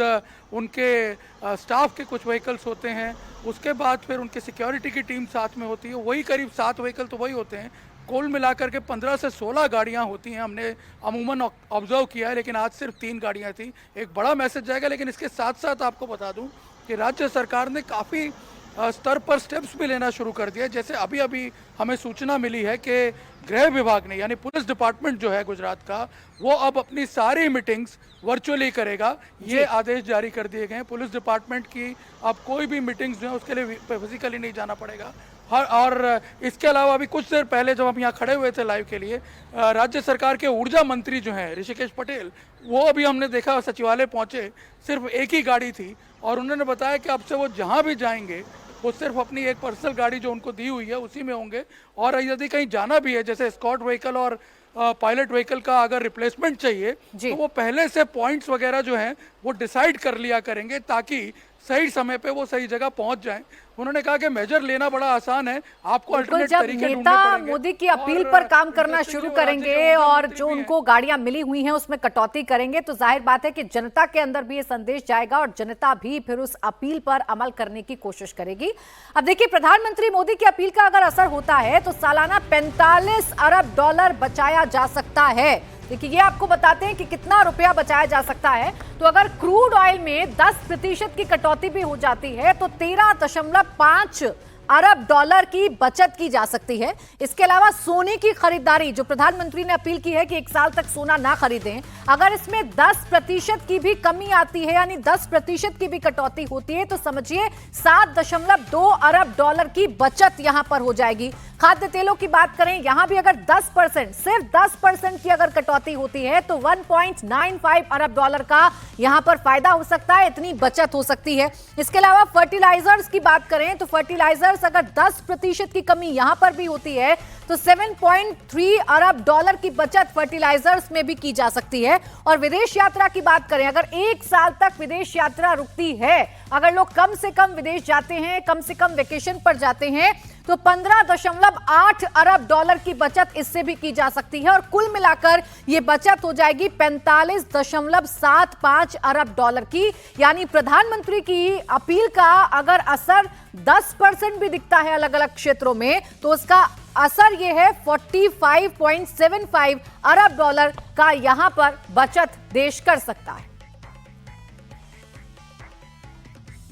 उनके स्टाफ के कुछ व्हीकल्स होते हैं, उसके बाद फिर उनके सिक्योरिटी की टीम साथ में होती है, वही करीब 7 व्हीकल तो वही होते हैं। कुल मिलाकर के 15 से 16 गाड़ियां होती हैं, हमने अमूमन ऑब्जर्व किया है, लेकिन आज सिर्फ 3 गाड़ियां थी। एक बड़ा मैसेज जाएगा। लेकिन इसके साथ साथ आपको बता दूं कि राज्य सरकार ने काफ़ी स्तर पर स्टेप्स भी लेना शुरू कर दिया। जैसे अभी अभी हमें सूचना मिली है कि गृह विभाग ने यानी पुलिस डिपार्टमेंट जो है गुजरात का, वो अब अपनी सारी मीटिंग्स वर्चुअली करेगा। ये आदेश जारी कर दिए गए हैं पुलिस डिपार्टमेंट की। अब कोई भी मीटिंग्स जो है उसके लिए फिजिकली नहीं जाना पड़ेगा। और इसके अलावा अभी कुछ देर पहले जब हम यहाँ खड़े हुए थे लाइव के लिए, राज्य सरकार के ऊर्जा मंत्री जो हैं ऋषिकेश पटेल, वो अभी हमने देखा सचिवालय पहुंचे, सिर्फ एक ही गाड़ी थी और उन्होंने बताया कि अब से वो जहां भी जाएंगे वो सिर्फ अपनी एक पर्सनल गाड़ी जो उनको दी हुई है उसी में होंगे। और यदि कहीं जाना भी है, जैसे स्कॉट व्हीकल और पायलट व्हीकल का अगर रिप्लेसमेंट चाहिए तो वो पहले से पॉइंट्स वगैरह जो हैं वो डिसाइड कर लिया करेंगे ताकि सही समय पे वो सही जगह पहुंच जाएं। उन्होंने कहा कि मेजर लेना बड़ा आसान है, आपको अल्टरनेट तरीके ढूंढने पड़ेंगे। मोदी की अपील पर काम करना शुरू करेंगे और जो उनको गाड़ियां मिली हुई हैं उसमें कटौती करेंगे तो जाहिर बात है कि जनता के अंदर भी ये संदेश जाएगा और जनता भी फिर उस अपील पर अमल करने की कोशिश करेगी। अब देखिए, प्रधानमंत्री मोदी की अपील का अगर असर होता है तो सालाना 45 अरब डॉलर बचाया जा सकता है। देखिए, ये आपको बताते हैं कि कितना रुपया बचाया जा सकता है। तो अगर क्रूड ऑयल में 10% की कटौती भी हो जाती है तो 13.5 अरब डॉलर की बचत की जा सकती है। इसके अलावा सोने की खरीदारी, जो प्रधानमंत्री ने अपील की है कि 1 साल तक सोना ना खरीदें, अगर इसमें 10% की भी कमी आती है यानी 10% की भी कटौती होती है तो समझिए 7.2 अरब डॉलर की बचत यहां पर हो जाएगी। खाद्य तेलों की बात करें, यहां भी अगर 10%, सिर्फ 10% की अगर कटौती होती है तो 1.95 अरब डॉलर का यहां पर फायदा हो सकता है, इतनी बचत हो सकती है। इसके अलावा फर्टिलाइजर्स की बात करें तो फर्टिलाइजर्स अगर 10% की कमी यहां पर भी होती है तो 7.3 अरब डॉलर की बचत फर्टिलाइजर्स में भी की जा सकती है। और विदेश यात्रा की बात करें, अगर 1 साल तक विदेश यात्रा रुकती है, अगर लोग कम से कम विदेश जाते हैं, कम से कम वेकेशन पर जाते हैं तो 15.8 अरब डॉलर की बचत इससे भी की जा सकती है और कुल मिलाकर यह बचत हो जाएगी 45.75 अरब डॉलर की। यानी प्रधानमंत्री की अपील का अगर असर 10% भी दिखता है अलग अलग क्षेत्रों में तो उसका असर यह है 45.75 अरब डॉलर का यहां पर बचत देश कर सकता है।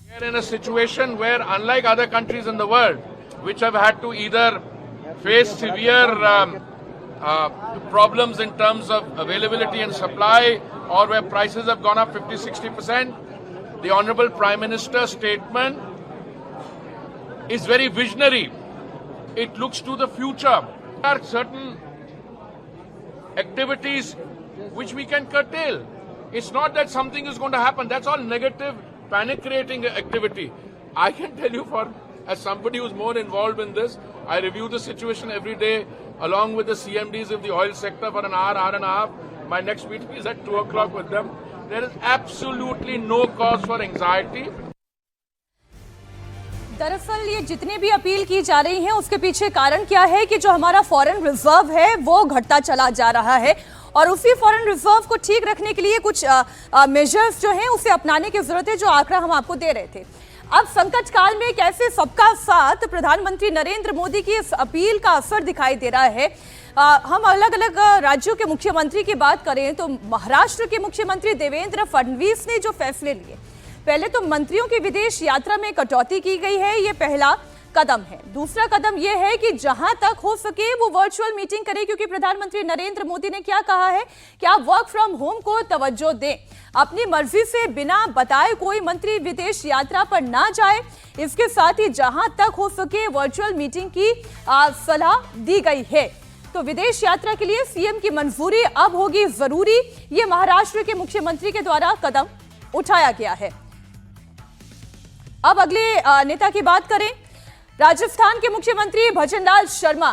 We are in a situation where, unlike other countries in the world, which have had to either face severe problems in terms of availability and supply, or where prices have gone up 50-60%, the Honorable Prime Minister's statement is very visionary. It looks to the future. There are certain activities which we can curtail. It's not that something is going to happen. That's all negative, panic-creating activity. I can tell you, as somebody who's more involved in this, I review the situation every day along with the CMDs of the oil sector for an hour, hour and a half. My next meeting is at 2 o'clock with them. There is absolutely no cause for anxiety. दरअसल ये जितनी भी appeal की जा रही है उसके पीछे कारण क्या है कि जो हमारा फॉरेन रिजर्व है वो घटता चला जा रहा है और उसी फॉरेन रिजर्व को ठीक रखने के लिए कुछ मेजर्स जो हैं उसे अपनाने की जरूरत है, जो आंकड़ा हम आपको दे रहे थे। अब संकट काल में कैसे सबका साथ, प्रधानमंत्री नरेंद्र मोदी की इस अपील का असर दिखाई दे रहा है। हम अलग अलग राज्यों के मुख्यमंत्री की बात करें तो महाराष्ट्र के मुख्यमंत्री देवेंद्र फडणवीस ने जो फैसले लिए, पहले तो मंत्रियों की विदेश यात्रा में कटौती की गई है, ये पहला कदम है। दूसरा कदम यह है कि जहां तक हो सके वो वर्चुअल मीटिंग करें, क्योंकि प्रधानमंत्री नरेंद्र मोदी ने क्या कहा है कि आप वर्क फ्रॉम होम को तवज्जो दें, अपनी मर्जी से बिना बताए कोई मंत्री विदेश यात्रा पर ना जाए। इसके साथ ही जहां तक हो सके वर्चुअल मीटिंग की सलाह दी गई है। तो विदेश यात्रा के लिए सीएम की मंजूरी अब होगी जरूरी, ये महाराष्ट्र के मुख्यमंत्री के द्वारा कदम उठाया गया है। अब अगले नेता की बात करें, राजस्थान के मुख्यमंत्री भजनलाल शर्मा,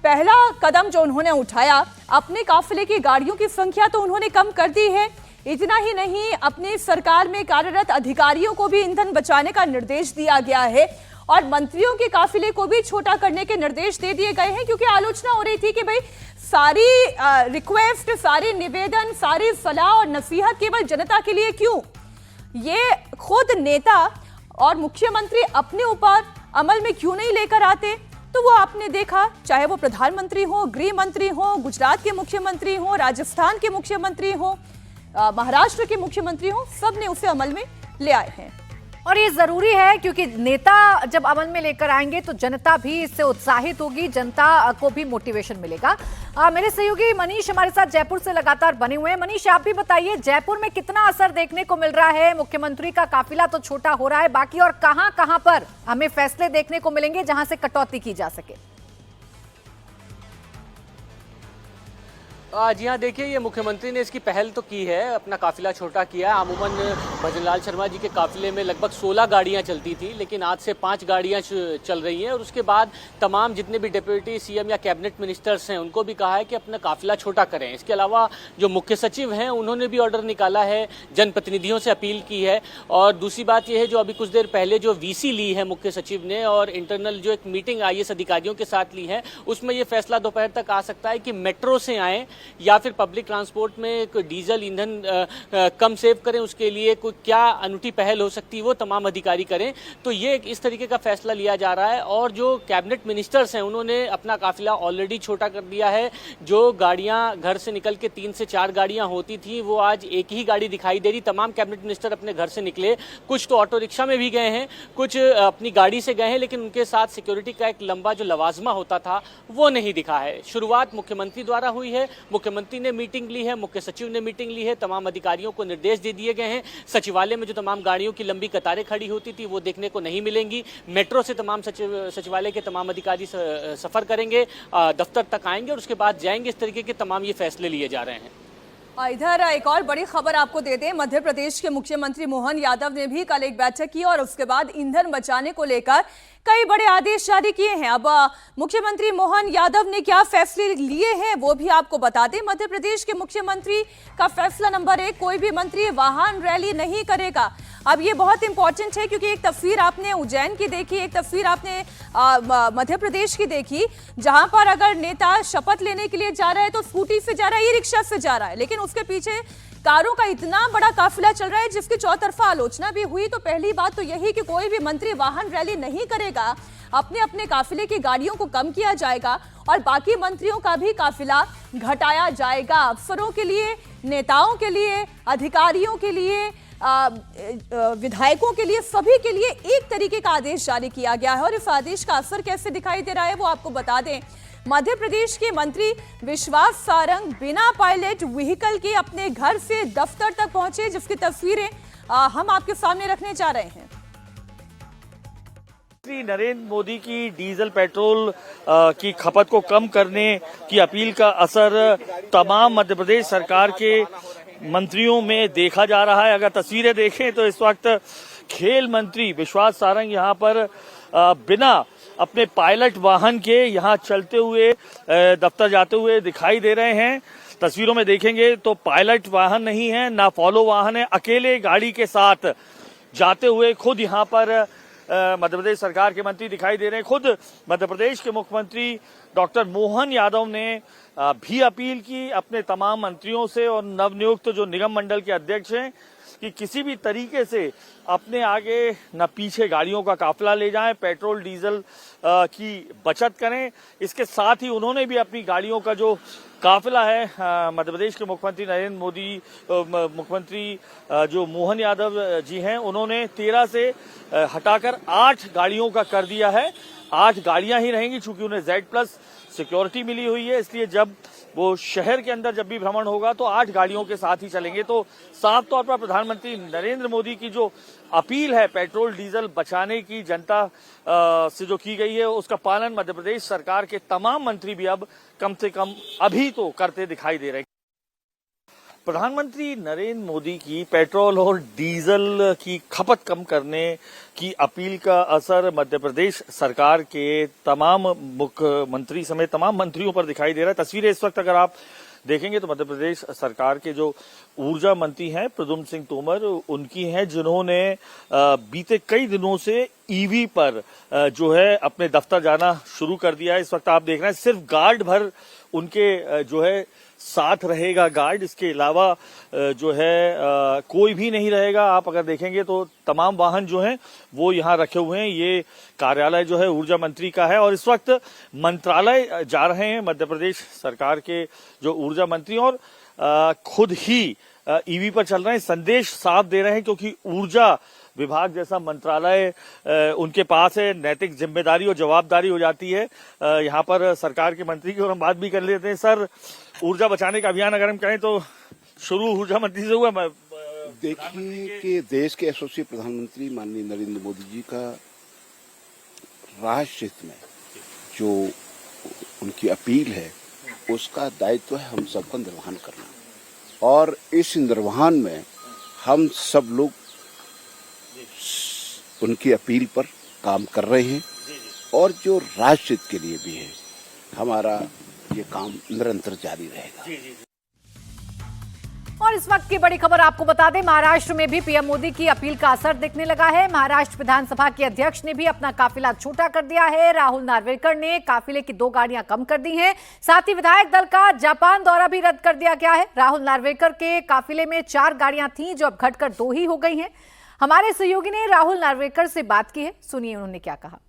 पहला कदम जो उन्होंने उठाया, अपने काफिले की गाड़ियों की संख्या तो उन्होंने कम कर दी है। इतना ही नहीं, अपनी सरकार में कार्यरत अधिकारियों को भी ईंधन बचाने का निर्देश दिया गया है और मंत्रियों के काफिले को भी छोटा करने के निर्देश दे दिए गए हैं, क्योंकि आलोचना हो रही थी कि भाई सारी रिक्वेस्ट, सारी निवेदन, सारी सलाह और नसीहत केवल जनता के लिए क्यों, ये खुद नेता और मुख्यमंत्री अपने ऊपर अमल में क्यों नहीं लेकर आते। तो वो आपने देखा, चाहे वो प्रधानमंत्री हो, गृह मंत्री हो, गुजरात के मुख्यमंत्री हो, राजस्थान के मुख्यमंत्री हो, महाराष्ट्र के मुख्यमंत्री हो, सब ने उसे अमल में ले आए हैं। और ये जरूरी है क्योंकि नेता जब अमल में लेकर आएंगे तो जनता भी इससे उत्साहित होगी, जनता को भी मोटिवेशन मिलेगा। मेरे सहयोगी मनीष हमारे साथ जयपुर से लगातार बने हुए हैं। मनीष, आप भी बताइए, जयपुर में कितना असर देखने को मिल रहा है? मुख्यमंत्री का काफिला तो छोटा हो रहा है, बाकी और कहां पर हमें फैसले देखने को मिलेंगे जहां से कटौती की जा सके? जी हाँ, देखिए, ये मुख्यमंत्री ने इसकी पहल तो की है, अपना काफिला छोटा किया है। अमूमन भजनलाल शर्मा जी के काफिले में लगभग 16 गाड़ियां चलती थी, लेकिन आज से 5 गाड़ियां चल रही हैं। और उसके बाद तमाम जितने भी डिप्टी सीएम या कैबिनेट मिनिस्टर्स हैं उनको भी कहा है कि अपना काफिला छोटा करें। इसके अलावा जो मुख्य सचिव हैं उन्होंने भी ऑर्डर निकाला है, जनप्रतिनिधियों से अपील की है। और दूसरी बात यह है, जो अभी कुछ देर पहले जो वीसी ली है मुख्य सचिव ने और इंटरनल जो एक मीटिंग IAS अधिकारियों के साथ ली है, उसमें यह फैसला दोपहर तक आ सकता है कि मेट्रो से आए या फिर पब्लिक ट्रांसपोर्ट में कोई डीजल ईंधन कम सेव करें, उसके लिए कोई क्या अनूठी पहल हो सकती है वो तमाम अधिकारी करें। तो ये इस तरीके का फैसला लिया जा रहा है। और जो कैबिनेट मिनिस्टर्स हैं उन्होंने अपना काफिला ऑलरेडी छोटा कर दिया है। जो गाड़ियां घर से निकल के 3 से 4 गाड़ियां होती थी वो आज एक ही गाड़ी दिखाई दे रही। तमाम कैबिनेट मिनिस्टर अपने घर से निकले, कुछ तो ऑटो रिक्शा में भी गए हैं, कुछ अपनी गाड़ी से गए हैं, लेकिन उनके साथ सिक्योरिटी का एक लंबा जो लवाजमा होता था वो नहीं दिखा है। शुरुआत मुख्यमंत्री द्वारा हुई है, मुख्यमंत्री ने मीटिंग ली है, मुख्य सचिव ने मीटिंग ली है, तमाम अधिकारियों को निर्देश दे दिए गए हैं। सचिवालय में जो तमाम गाड़ियों की लंबी कतारें खड़ी होती थी वो देखने को नहीं मिलेंगी। मेट्रो से तमाम सचिवालय के तमाम अधिकारी सफर करेंगे, दफ्तर तक आएंगे और उसके बाद जाएंगे। इस तरीके के तमाम ये फैसले लिए जा रहे हैं। इधर एक और बड़ी खबर आपको दे दें, मध्य प्रदेश के मुख्यमंत्री मोहन यादव ने भी कल एक बैठक की और उसके बाद ईंधन बचाने को लेकर कई बड़े आदेश जारी किए हैं। अब मुख्यमंत्री मोहन यादव ने क्या फैसले लिए हैं वो भी आपको बता दें। मध्य प्रदेश के मुख्यमंत्री का फैसला नंबर 1, कोई भी मंत्री वाहन रैली नहीं करेगा। अब ये बहुत इंपॉर्टेंट है क्योंकि एक तस्वीर आपने उज्जैन की देखी, एक तस्वीर आपने मध्य प्रदेश की देखी, जहां पर अगर नेता शपथ लेने के लिए जा रहा है तो स्कूटी से जा रहा है, ई रिक्शा से जा रहा है, लेकिन उसके पीछे कारों का इतना बड़ा काफिला चल रहा है जिसकी चौतरफा आलोचना भी हुई। तो पहली बात तो यही कि कोई भी मंत्री वाहन रैली नहीं करेगा, अपने अपने काफिले की गाड़ियों को कम किया जाएगा और बाकी मंत्रियों का भी काफिला घटाया जाएगा। अफसरों के लिए, नेताओं के लिए, अधिकारियों के लिए, विधायकों के लिए, सभी के लिए एक तरीके का आदेश जारी किया गया है। और इस आदेश का असर कैसे दिखाई दे रहा है वो आपको बता दें। मध्य प्रदेश के मंत्री विश्वास सारंग बिना पायलट व्हीकल के अपने घर से दफ्तर तक पहुंचे, जिसकी तस्वीरें हम आपके सामने रखने जा रहे हैं। नरेंद्र मोदी की डीजल पेट्रोल की खपत को कम करने की अपील का असर तमाम मध्य प्रदेश सरकार के मंत्रियों में देखा जा रहा है। अगर तस्वीरें देखें तो इस वक्त खेल मंत्री विश्वास सारंग यहाँ पर बिना अपने पायलट वाहन के यहाँ चलते हुए दफ्तर जाते हुए दिखाई दे रहे हैं। तस्वीरों में देखेंगे तो पायलट वाहन नहीं है, ना फॉलो वाहन है, अकेले गाड़ी के साथ जाते हुए खुद यहाँ पर मध्य प्रदेश सरकार के मंत्री दिखाई दे रहे हैं। खुद मध्य प्रदेश के मुख्यमंत्री डॉक्टर मोहन यादव ने भी अपील की अपने तमाम मंत्रियों से और नवनियुक्त जो निगम मंडल के अध्यक्ष हैं कि किसी भी तरीके से अपने आगे न पीछे गाड़ियों का काफिला ले जाएं, पेट्रोल डीजल की बचत करें। इसके साथ ही उन्होंने भी अपनी गाड़ियों का जो काफिला है, मध्य प्रदेश के मुख्यमंत्री नरेंद्र मोदी, मुख्यमंत्री जो मोहन यादव जी हैं, उन्होंने 13 से हटाकर 8 गाड़ियों का कर दिया है। 8 गाड़ियां ही रहेंगी चूंकि उन्हें Z+ सिक्योरिटी मिली हुई है, इसलिए जब वो शहर के अंदर जब भी भ्रमण होगा तो 8 गाड़ियों के साथ ही चलेंगे। तो साफ तौर पर प्रधानमंत्री नरेंद्र मोदी की जो अपील है पेट्रोल डीजल बचाने की जनता से जो की गई है उसका पालन मध्य प्रदेश सरकार के तमाम मंत्री भी अब कम से कम अभी तो करते दिखाई दे रहे हैं। प्रधानमंत्री नरेंद्र मोदी की पेट्रोल और डीजल की खपत कम करने की अपील का असर मध्य प्रदेश सरकार के तमाम मुख्यमंत्री समेत तमाम मंत्रियों पर दिखाई दे रहा है। तस्वीरें इस वक्त अगर आप देखेंगे तो मध्य प्रदेश सरकार के जो ऊर्जा मंत्री हैं प्रद्युम्न सिंह तोमर, उनकी हैं, जिन्होंने बीते कई दिनों से ईवी पर जो है अपने दफ्तर जाना शुरू कर दिया है। इस वक्त आप देख रहे हैं सिर्फ गार्ड भर उनके जो है साथ रहेगा गार्ड, इसके अलावा जो है कोई भी नहीं रहेगा। आप अगर देखेंगे तो तमाम वाहन जो हैं वो यहाँ रखे हुए हैं। ये कार्यालय जो है ऊर्जा मंत्री का है और इस वक्त मंत्रालय जा रहे हैं मध्य प्रदेश सरकार के जो ऊर्जा मंत्री और खुद ही ईवी पर चल रहे हैं। संदेश साफ दे रहे हैं क्योंकि ऊर्जा विभाग जैसा मंत्रालय उनके पास है, नैतिक जिम्मेदारी और जवाबदारी हो जाती है यहाँ पर सरकार के मंत्री की। और हम बात भी कर लेते हैं सर, ऊर्जा बचाने का अभियान अगर हम कहें तो शुरू ऊर्जा मंत्री से हुआ। देखिए कि देश के यशस्वी प्रधानमंत्री माननीय नरेंद्र मोदी जी का राष्ट्र हित में जो उनकी अपील है उसका दायित्व है हम सबका निर्वहन करना, और इस निर्वहन में हम सब लोग उनकी अपील पर काम कर रहे हैं, और जो राष्ट्र हित के लिए भी है हमारा ये काम निरंतर जारी रहेगा। और इस वक्त की बड़ी खबर आपको बता दें, महाराष्ट्र में भी पीएम मोदी की अपील का असर दिखने लगा है। महाराष्ट्र विधानसभा के अध्यक्ष ने भी अपना काफिला छोटा कर दिया है। राहुल नार्वेकर ने काफिले की 2 गाड़ियां कम कर दी हैं। साथ ही विधायक दल का जापान दौरा भी रद्द कर दिया गया है। राहुल नार्वेकर के काफिले में 4 गाड़ियां थीं जो अब घटकर 2 ही हो गई हैं। हमारे सहयोगी ने राहुल नार्वेकर से बात की है, सुनिए उन्होंने क्या कहा।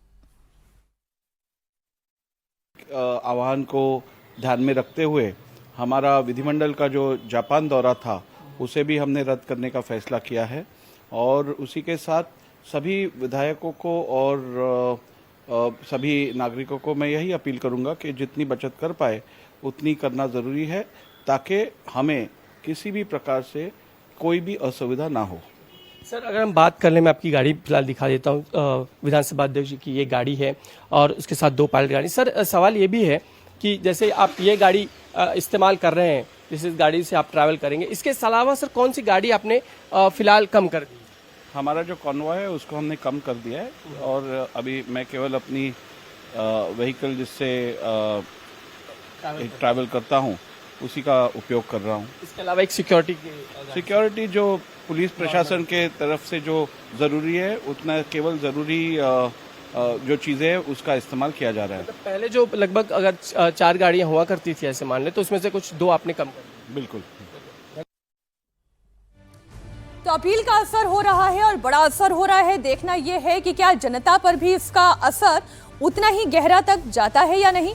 आह्वान को ध्यान में रखते हुए हमारा विधिमंडल का जो जापान दौरा था उसे भी हमने रद्द करने का फैसला किया है, और उसी के साथ सभी विधायकों को और सभी नागरिकों को मैं यही अपील करूंगा कि जितनी बचत कर पाए उतनी करना ज़रूरी है, ताकि हमें किसी भी प्रकार से कोई भी असुविधा ना हो। सर, अगर हम बात कर लें, मैं आपकी गाड़ी फिलहाल दिखा देता हूँ, विधानसभा अध्यक्ष जी की ये गाड़ी है और उसके साथ 2 पायलट गाड़ी। सर, सवाल ये भी है कि जैसे आप ये गाड़ी इस्तेमाल कर रहे हैं, जिस गाड़ी से आप ट्रैवल करेंगे, इसके अलावा सर कौन सी गाड़ी आपने फिलहाल कम कर दी? हमारा जो कॉन्वॉय है उसको हमने कम कर दिया है, और अभी मैं केवल अपनी व्हीकल जिससे ट्रैवल करता हूँ उसी का उपयोग कर रहा हूँ। इसके अलावा एक सिक्योरिटी जो पुलिस प्रशासन के तरफ से जो ज़रूरी है उतना केवल ज़रूरी जो चीज़ें हैं उसका इस्तेमाल किया जा रहा है। मतलब पहले जो लगभग अगर 4 गाड़ियां हुआ करती थी ऐसे मान ले, तो उसमें से कुछ 2 आपने कम कर दी। बिल्कुल। तो अपील का असर हो रहा है और बड़ा असर हो रहा है। देखना यह है कि क्या जनता पर भी इसका असर उतना ही गहरा तक जाता है या नहीं।